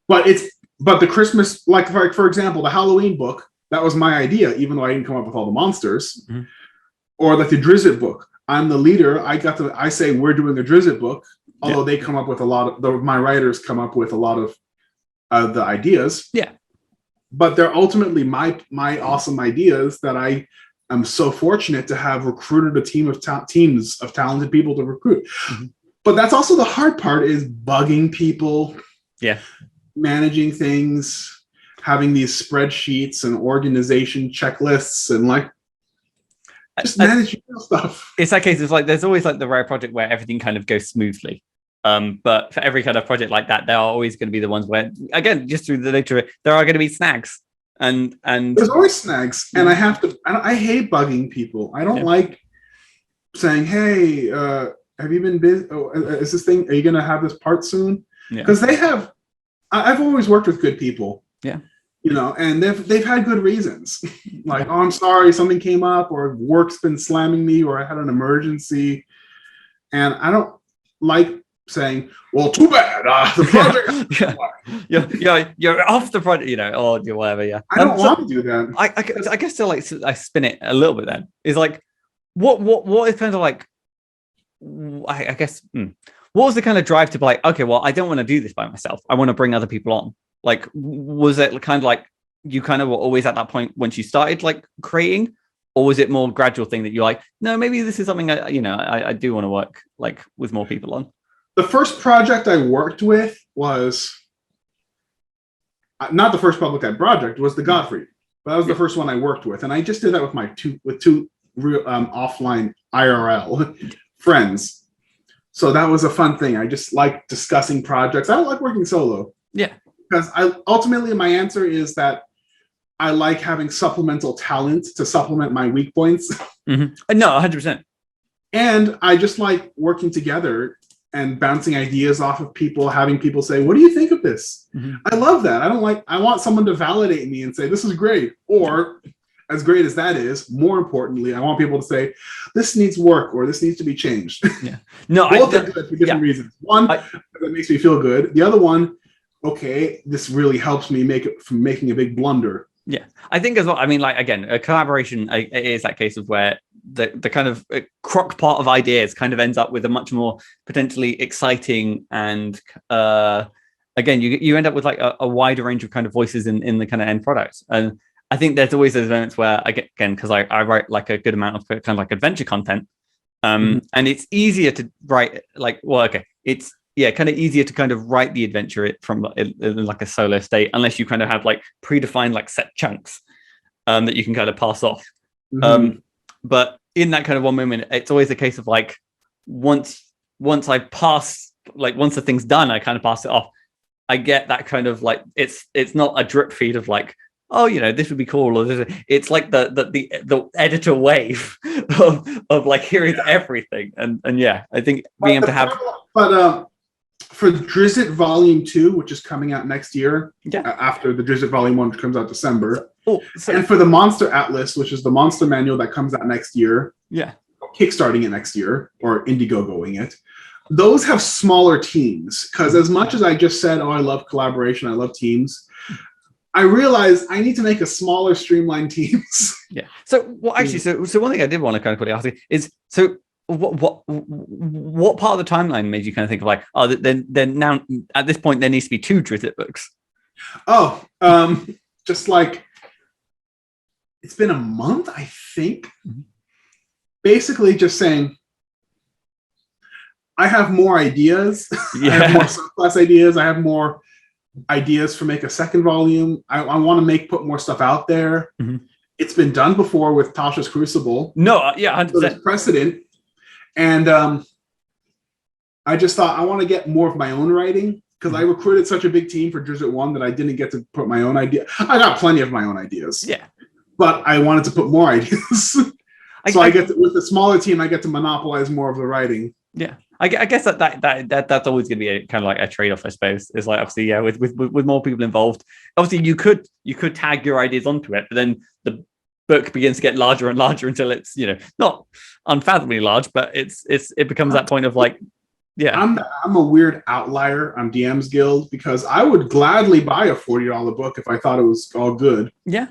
But the Christmas, like for example, the Halloween book, that was my idea, even though I didn't come up with all the monsters. Mm-hmm. Or like the Drizzt book, I'm the leader. I say we're doing the Drizzt book, although they come up with a lot of my writers come up with a lot of the ideas. Yeah. But they're ultimately my awesome ideas that I am so fortunate to have recruited a teams of talented people to recruit. Mm-hmm. But that's also the hard part, is bugging people. Yeah. Managing things, having these spreadsheets and organization checklists, and like just managing stuff. It's that case. It's like there's always like the rare project where everything kind of goes smoothly. But for every kind of project like that, there are always going to be the ones where, again, just through the nature of it, there are going to be snags. And there's always snags, and I hate bugging people. I don't like saying, "Hey, have you been busy? Oh, is this thing? Are you going to have this part soon?" Yeah. Because they have. I've always worked with good people. Yeah. And they've had good reasons. Like, oh, I'm sorry, something came up, or work's been slamming me, or I had an emergency, and I don't like saying, "Well, too bad, the project." You're off the project, or whatever. Yeah, I don't want to do that. I guess to like I spin it a little bit. Then is like, what is kind of like, I guess. What was the kind of drive to be like, okay, well, I don't want to do this by myself. I want to bring other people on. Like, was it kind of like you kind of were always at that point once you started like creating, or was it more gradual thing that you're like, no, maybe this is something I do want to work like with more people on? The first project I worked with was not the first public project, was the Godfrey. But that was the first one I worked with, and I just did that with two real offline IRL friends. So that was a fun thing. I just like discussing projects. I don't like working solo. Yeah. Because ultimately my answer is that I like having supplemental talent to supplement my weak points. Mm-hmm. No, 100%. And I just like working together and bouncing ideas off of people, having people say, "What do you think of this?" Mm-hmm. I love that. I want someone to validate me and say, "This is great." Or, as great as that is, more importantly, I want people to say, "This needs work," or "This needs to be changed." Yeah. No, both are good for different reasons. One, that makes me feel good. The other one, okay, this really helps me make it from making a big blunder. Yeah, I think as well. I mean, like, again, a collaboration is that case of where the kind of crock pot of ideas kind of ends up with a much more potentially exciting and again, you end up with like a wider range of kind of voices in the kind of end product. And I think there's always those moments where again, because I write like a good amount of kind of like adventure content, and it's easier to write like, well, okay, it's kind of easier to kind of write the adventure from in like a solo state, unless you kind of have like predefined like set chunks that you can kind of pass off. But in that kind of one moment, it's always a case of like once I pass, like once the thing's done, I kind of pass it off. I get that kind of like it's not a drip feed of like, oh, this would be cool, or this. It's like the editor wave of like hearing everything, and I think being able to have. But for Drizzt Volume 2, which is coming out next year, after the Drizzt Volume 1, which comes out December, and for the Monster Atlas, which is the monster manual that comes out next year, kickstarting it next year, or Indiegogoing it, those have smaller teams. Because as much as I just said, oh, I love collaboration, I love teams, I realized I need to make a smaller, streamlined teams. Yeah. So, well, actually, so one thing I did want to kind of quickly ask you is, so what part of the timeline made you kind of think of like, oh, then now at this point there needs to be 2 Drizzt books? Oh, just like it's been a month, I think. Basically, just saying, I have more ideas. I have more subclass ideas. I have more ideas for make a second volume. I want to put more stuff out there. It's been done before with Tasha's Crucible. No, 100%. So there's precedent. And I just thought I want to get more of my own writing, because I recruited such a big team for Drizzt 1 that I didn't get to put my own idea. I got plenty of my own ideas. Yeah. But I wanted to put more ideas. I get to, with the smaller team, I get to monopolize more of the writing. Yeah. I guess that's always going to be a kind of like a trade-off, I suppose. It's like, obviously, with more people involved, obviously you could tag your ideas onto it, but then the book begins to get larger and larger until it's not unfathomably large, but it becomes that point of like, I'm a weird outlier on DMsGuild, because I would gladly buy a $40 book if I thought it was all good. Yeah.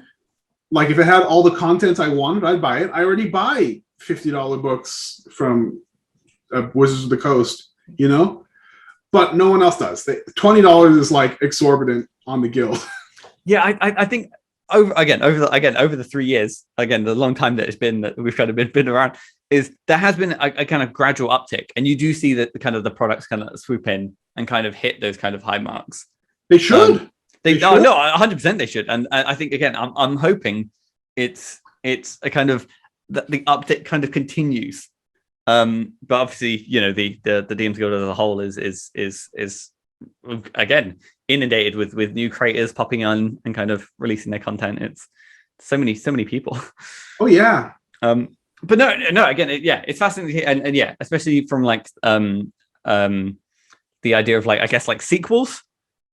Like if it had all the content I wanted, I'd buy it. I already buy $50 books from Wizards of the Coast, but no one else does. $20 is like exorbitant on the guild. Yeah, I think over the 3 years, again, the long time that it's been that we've kind of been around, is there has been a kind of gradual uptick, and you do see that the kind of the products kind of swoop in and kind of hit those kind of high marks. They should. They should. No, 100% they should. And I think again, I'm hoping it's a kind of the uptick kind of continues. But obviously, the DMsGuild as a whole is again inundated with new creators popping on and kind of releasing their content. It's so many people. Oh yeah. but no. Again, it's fascinating, and yeah, especially from like the idea of like I guess like sequels.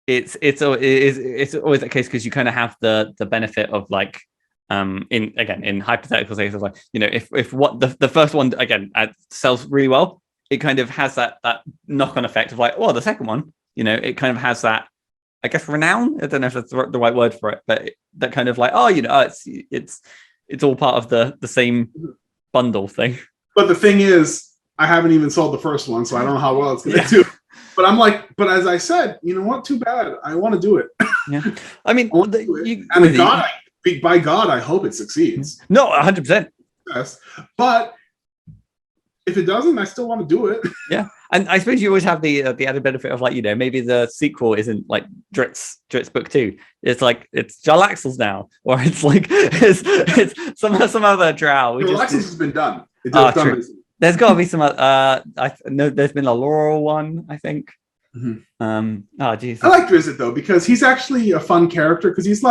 It's always the case because you kind of have the benefit of like in hypothetical cases like if what the first one again sells really well, it kind of has that knock-on effect of like, well, the second one, it kind of has that, I guess, renown. I don't know if that's the right word for it, but that kind of like, it's all part of the same bundle thing. But the thing is, I haven't even sold the first one, so I don't know how well it's going to do. But I'm like, but as I said, you know what? Too bad. I want to do it. Yeah, I mean, by God, I hope it succeeds. No, 100%. Yes, but if it doesn't, I still want to do it. Yeah, and I suppose you always have the added benefit of like maybe the sequel isn't like Drit's book 2. It's like it's Jarlaxle's now, or it's like it's some other drow. Jarlaxle's has been done. True. There's got to be some. I know there's been a Laurel one, I think. Oh, geez. I like Drizzt though because he's actually a fun character because he's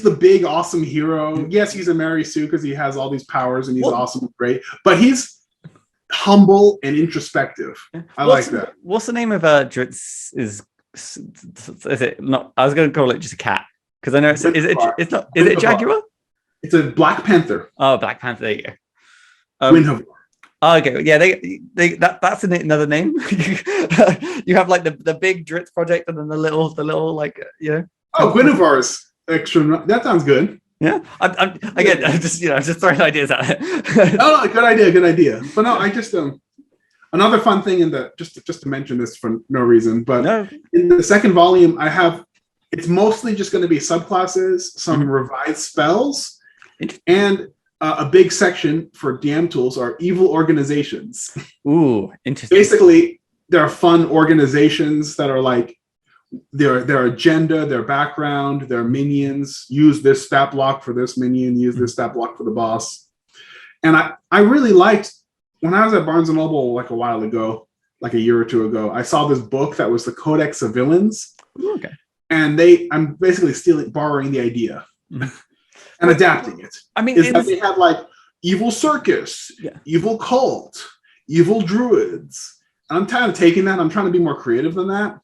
the big awesome hero. Yes, he's a Mary Sue because he has all these powers and he's awesome and great, but he's humble and introspective. I like that. What's the name of Drit's? Is it not? I was going to call it just a cat because I know it's not. Is it a jaguar? It's a Black Panther. Oh, Black Panther. There you go. Windhover. Oh, okay, yeah, that's another name. You have like the big Drit's project and then the little like Oh, Guinevere's extra. That sounds good. Yeah, I'm just throwing ideas out there. No, good idea. But no, I just another fun thing just to mention this for no reason, but in the second volume, it's mostly just going to be subclasses, some revised spells, and a big section for DM tools are evil organizations. Ooh, interesting. Basically, there are fun organizations that are like their agenda, their background, their minions. Use this stat block for this minion. Use this stat block for the boss. And I really liked when I was at Barnes and Noble like a while ago, like a year or two ago. I saw this book that was the Codex of Villains. Okay. And I'm basically borrowing the idea. And adapting it. I mean, they had like evil circus, evil cult, evil druids. And I'm kind of taking that. I'm trying to be more creative than that.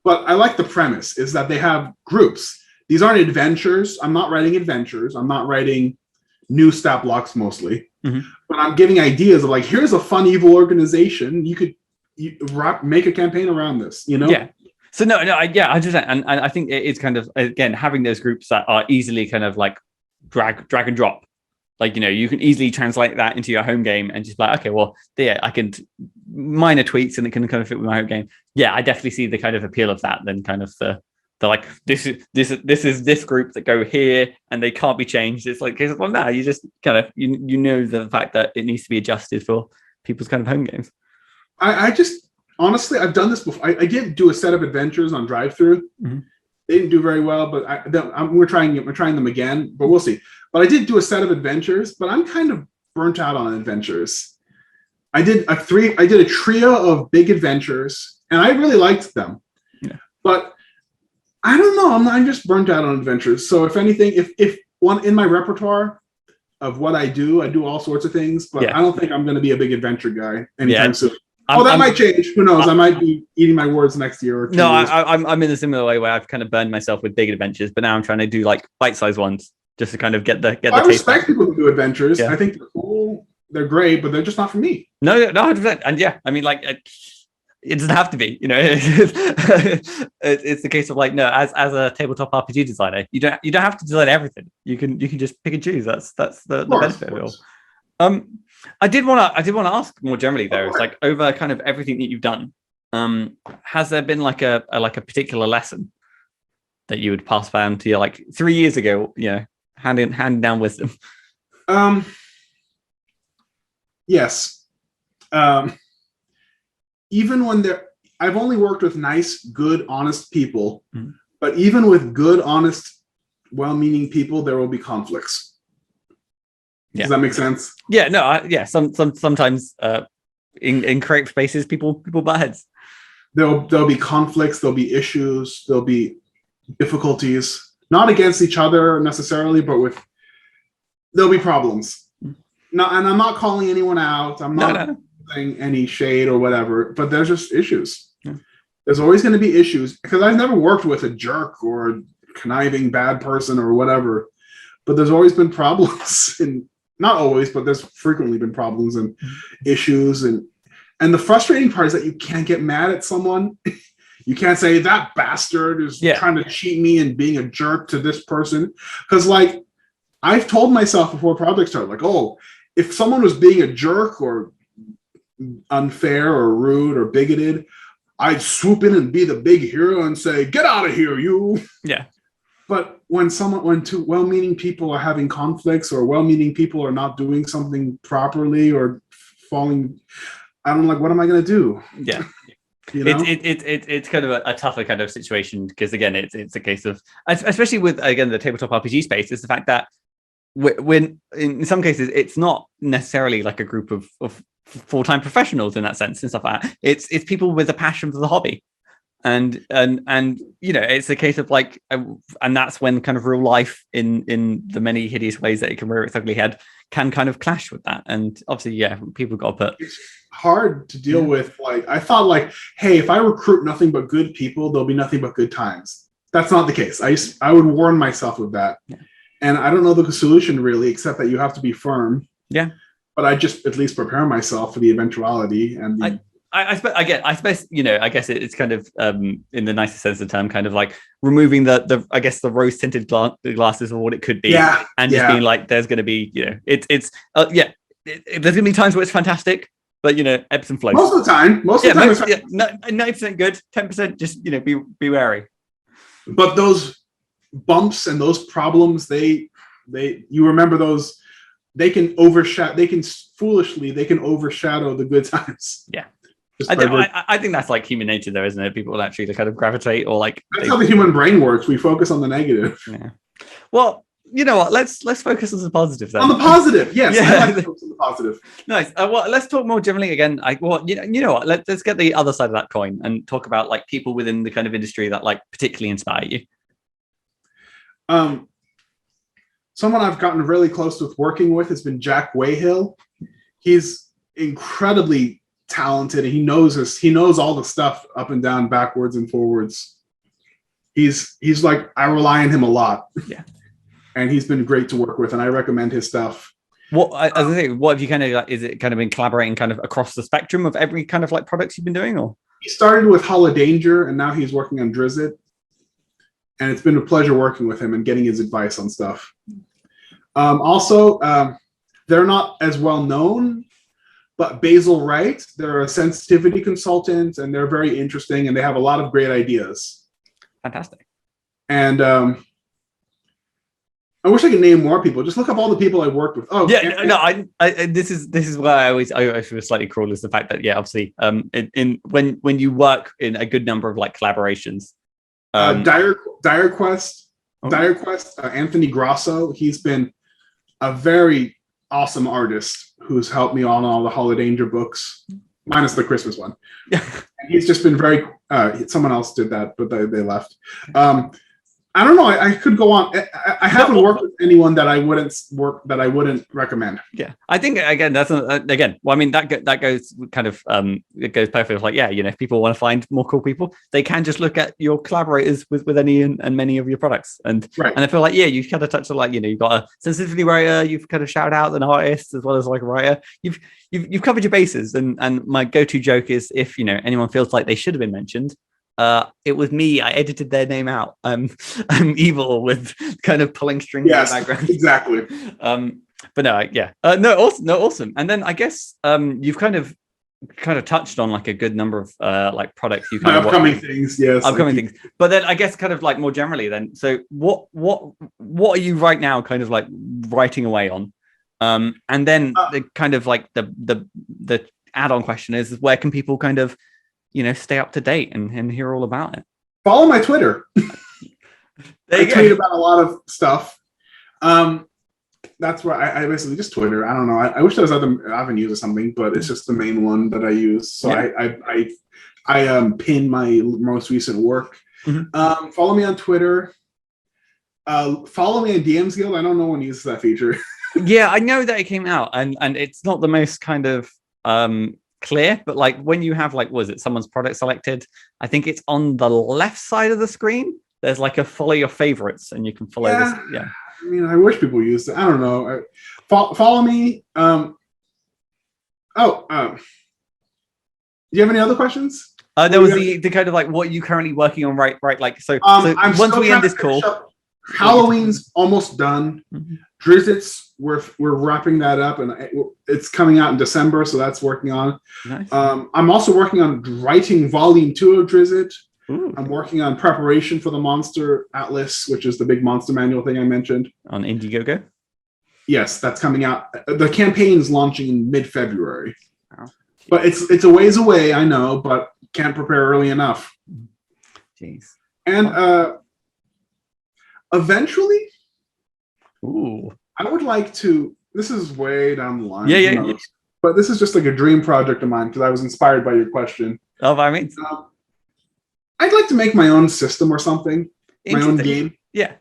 But I like the premise is that they have groups. These aren't adventures. I'm not writing adventures. I'm not writing new stat blocks mostly. But I'm giving ideas of like, here's a fun evil organization. You could make a campaign around this, Yeah. So no, I 100%. And I think it's kind of, again, having those groups that are easily kind of like drag and drop. Like, you can easily translate that into your home game and just be like, okay, well, yeah, I can minor tweaks and it can kind of fit with my home game. Yeah, I definitely see the kind of appeal of that. Then kind of the like, this is this group that go here and they can't be changed. It's like, well, no, you just kind of, the fact that it needs to be adjusted for people's kind of home games. I just, honestly, I've done this before. I did do a set of adventures on drive-through. They didn't do very well, but we're trying them again, but we'll see. But I did do a set of adventures, but I'm kind of burnt out on adventures. I did a trio of big adventures, and I really liked them. Yeah. But I don't know. I'm just burnt out on adventures. So if anything, if one in my repertoire of what I do all sorts of things, but I don't think I'm going to be a big adventure guy anytime soon. That might change. Who knows? I might be eating my words next year. Or 2 years. I'm in a similar way where I've kind of burned myself with big adventures, but now I'm trying to do like bite-sized ones just to kind of get the. I respect people who do adventures. Yeah. I think they're cool. They're great, but they're just not for me. No, 100%. And yeah, I mean, like, it doesn't have to be. It's the case of like, no, as a tabletop RPG designer, you don't have to design everything. You can just pick and choose. That's the benefit of it all. I did want to ask more generally though. It's like over kind of everything that you've done. Has there been like a particular lesson that you would pass down to your like 3 years ago? Handing down wisdom. Yes. Even when I've only worked with nice, good, honest people, but even with good, honest, well-meaning people, there will be conflicts. Yeah. Does that make sense? Yeah, no, sometimes in correct spaces, people butt heads. There'll be conflicts, there'll be issues, there'll be difficulties, not against each other necessarily, but there'll be problems. No, and I'm not calling anyone out. I'm not saying any shade or whatever, but there's just issues. Yeah. There's always going to be issues because I've never worked with a jerk or a conniving bad person or whatever, but there's always been problems, and not always, but there's frequently been problems and issues, and the frustrating part is that you can't get mad at someone. You can't say that bastard is trying to cheat me and being a jerk to this person, because like I've told myself before projects start, like, oh, if someone was being a jerk or unfair or rude or bigoted, I'd swoop in and be the big hero and say, get out of here, you. Yeah. But when two well-meaning people are having conflicts, or well-meaning people are not doing something properly or falling, I'm like, what am I going to do? Yeah. You know? It's kind of a tougher kind of situation, because again, it's a case of, especially with, again, the tabletop RPG space, is the fact that when in some cases it's not necessarily like a group of full-time professionals in that sense and stuff like that. It's people with a passion for the hobby, and you know, it's a case of like, and that's when kind of real life in the many hideous ways that it can rear its ugly head can kind of clash with that. And obviously, people got to put. It's hard to deal with. Like, I thought, like, hey, if I recruit nothing but good people, there'll be nothing but good times. That's not the case. I would warn myself of that. Yeah. And I don't know the solution really, except that you have to be firm. Yeah. But I just at least prepare myself for the eventuality. And I suppose, you know, I guess it's kind of, in the nicest sense of the term, kind of like removing the I guess the rose tinted glasses of what it could be. Yeah. And just being like, there's going to be, you know, there's going to be times where it's fantastic, but, you know, ebbs and flows. Most of the time. 90% good, 10% just, you know, be wary. But those bumps and those problems, you remember those, they can overshadow the good times. Yeah. I think that's like human nature though, isn't it? People actually kind of gravitate, or like, that's how the human brain works. We focus on the negative. Yeah. Well, you know what? Let's focus on the positive then. On the positive, yes. Yeah. I like to focus on the positive. Nice. Well, let's talk more generally again. You know what? Let's get the other side of that coin and talk about like people within the kind of industry that like particularly inspire you. Someone I've gotten really close with working with has been Jack Weighill. He's incredibly talented, and he knows all the stuff up and down, backwards and forwards. He's like, I rely on him a lot. Yeah. And he's been great to work with, and I recommend his stuff. What have you kind of like, is it kind of been collaborating kind of across the spectrum of every kind of like products you've been doing, or? He started with Hall of Danger, and now he's working on Druid. And it's been a pleasure working with him and getting his advice on stuff. Also, they're not as well known, but Basil Wright, they're a sensitivity consultant, and they're very interesting, and they have a lot of great ideas. Fantastic. And I wish I could name more people. Just look up all the people I worked with. Oh, yeah, this is why I always feel slightly cruel, is the fact that obviously, when you work in a good number of like collaborations. Dire Quest, Anthony Grasso. He's been a very awesome artist who's helped me on all the Hall of Danger books, minus the Christmas one. Yeah, and he's just been very. Someone else did that, but they left. I don't know. I could go on. I haven't worked with anyone that I wouldn't recommend. Yeah, I think again that's again. Well, I mean that goes kind of it goes perfectly with like, yeah, you know, if people want to find more cool people, they can just look at your collaborators with any and many of your products, and I feel like you kind of touched on, like, you know, you've got a sensitivity writer, you've kind of shouted out an artist as well as like a writer. You've covered your bases, and my go-to joke is, if you know anyone feels like they should have been mentioned, it was me. I edited their name out. I'm evil with kind of pulling strings in the background. Exactly. But no, yeah. Awesome. And then I guess you've kind of touched on like a good number of like products you kind of upcoming things. Yes. Upcoming things. But then I guess kind of like more generally then. So what are you right now kind of like writing away on? And then the kind of like the add-on question is, where can people kind of, you know, stay up to date and hear all about it? Follow my Twitter. I tweet about a lot of stuff. That's where I basically just Twitter. I don't know. I wish there was other avenues or something, but it's just the main one that I use. So I pin my most recent work. Mm-hmm. Follow me on Twitter. Follow me on DMsGuild. I don't know when uses that feature. Yeah, I know that it came out, and it's not the most kind of clear, but like when you have like, was it someone's product selected? I think it's on the left side of the screen. There's like a follow your favorites, and you can follow this. Yeah. I mean, I wish people used it. I don't know. Follow me. Do you have any other questions? There was the kind of like what you currently working on, right? Like so. I'm once we end this call, Halloween's almost done. Drizzits, we're wrapping that up, and it's coming out in December, so that's working on. Nice. I'm also working on writing Volume 2 of Drizzit. Ooh. I'm working on preparation for the Monster Atlas, which is the big monster manual thing I mentioned. On Indiegogo? Yes, that's coming out. The campaign's launching in mid-February. Wow. But it's a ways away, I know, but can't prepare early enough. Jeez. And eventually, I would like to. This is way down the line. Yeah. But this is just like a dream project of mine because I was inspired by your question. Oh, I mean, I'd like to make my own system or something, my own game. Yeah.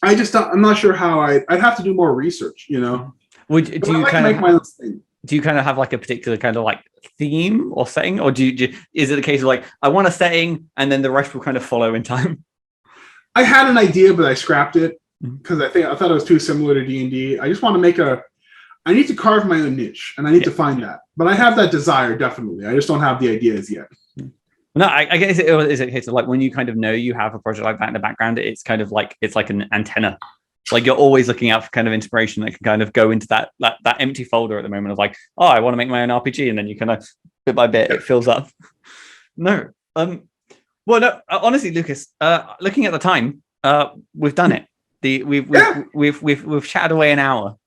I'm not sure how I'd have to do more research. You know. Do you kind of make my own thing? Do you kind of have like a particular kind of like theme or setting, or is it a case of like I want a setting and then the rest will kind of follow in time? I had an idea, but I scrapped it because I thought it was too similar to D&D. I just want to make I need to carve my own niche, and I need to find that. But I have that desire, definitely. I just don't have the ideas yet. No, I guess it is a case of like when you kind of know you have a project like that in the background, it's kind of like it's like an antenna. Like you're always looking out for kind of inspiration that can kind of go into that empty folder at the moment of like, oh, I want to make my own RPG, and then you kind of bit by bit it fills up. No, well, no, honestly, Lucas, looking at the time, we've done it. We've chatted away an hour.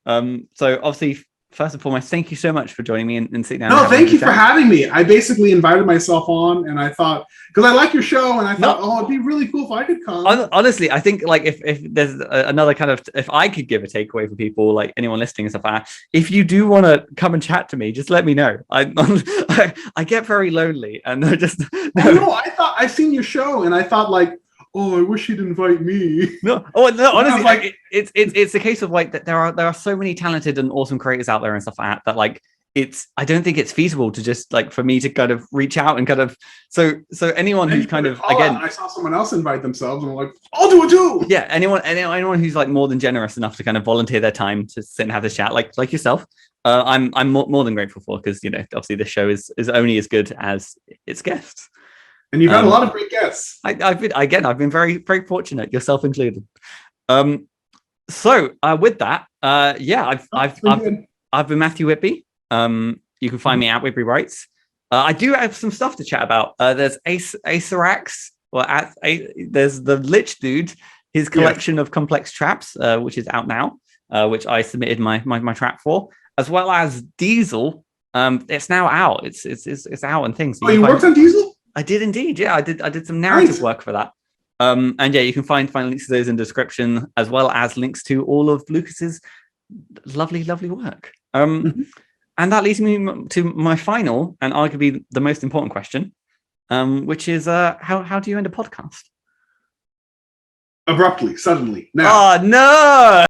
So obviously, first and foremost, thank you so much for joining me and sitting down. No, thank you for having me. I basically invited myself on, and I thought, because I like your show, and I thought, it'd be really cool if I could come. Honestly, I think like if there's another kind of, if I could give a takeaway for people, like anyone listening and stuff like that, if you do want to come and chat to me, just let me know. I get very lonely, and I just I thought I've seen your show, and I thought like, oh, I wish you'd invite me. No, honestly, like it's a case of like that there are so many talented and awesome creators out there and stuff like that like I don't think it's feasible to just like for me to kind of reach out and kind of so anyone who's kind of again, I saw someone else invite themselves and I'm like, I'll do it too. Yeah, anyone who's like more than generous enough to kind of volunteer their time to sit and have this chat, like yourself, I'm more than grateful for, because obviously this show is only as good as its guests. And you've had a lot of great guests. I've been very, very fortunate, yourself included. So with that, I've been Matthew Whitby. You can find me at Whitby Wrights. I do have some stuff to chat about. There's Acerax, there's the Lich Dude, his collection of complex traps, which is out now, which I submitted my trap for, as well as Diesel. It's now out. It's out and things. So you worked on Diesel? I did indeed. Yeah, I did some narrative work for that. And yeah, you can find links to those in the description, as well as links to all of Lucas's lovely work. And that leads me to my final and arguably the most important question, which is how do you end a podcast? Abruptly, suddenly, now. Oh no!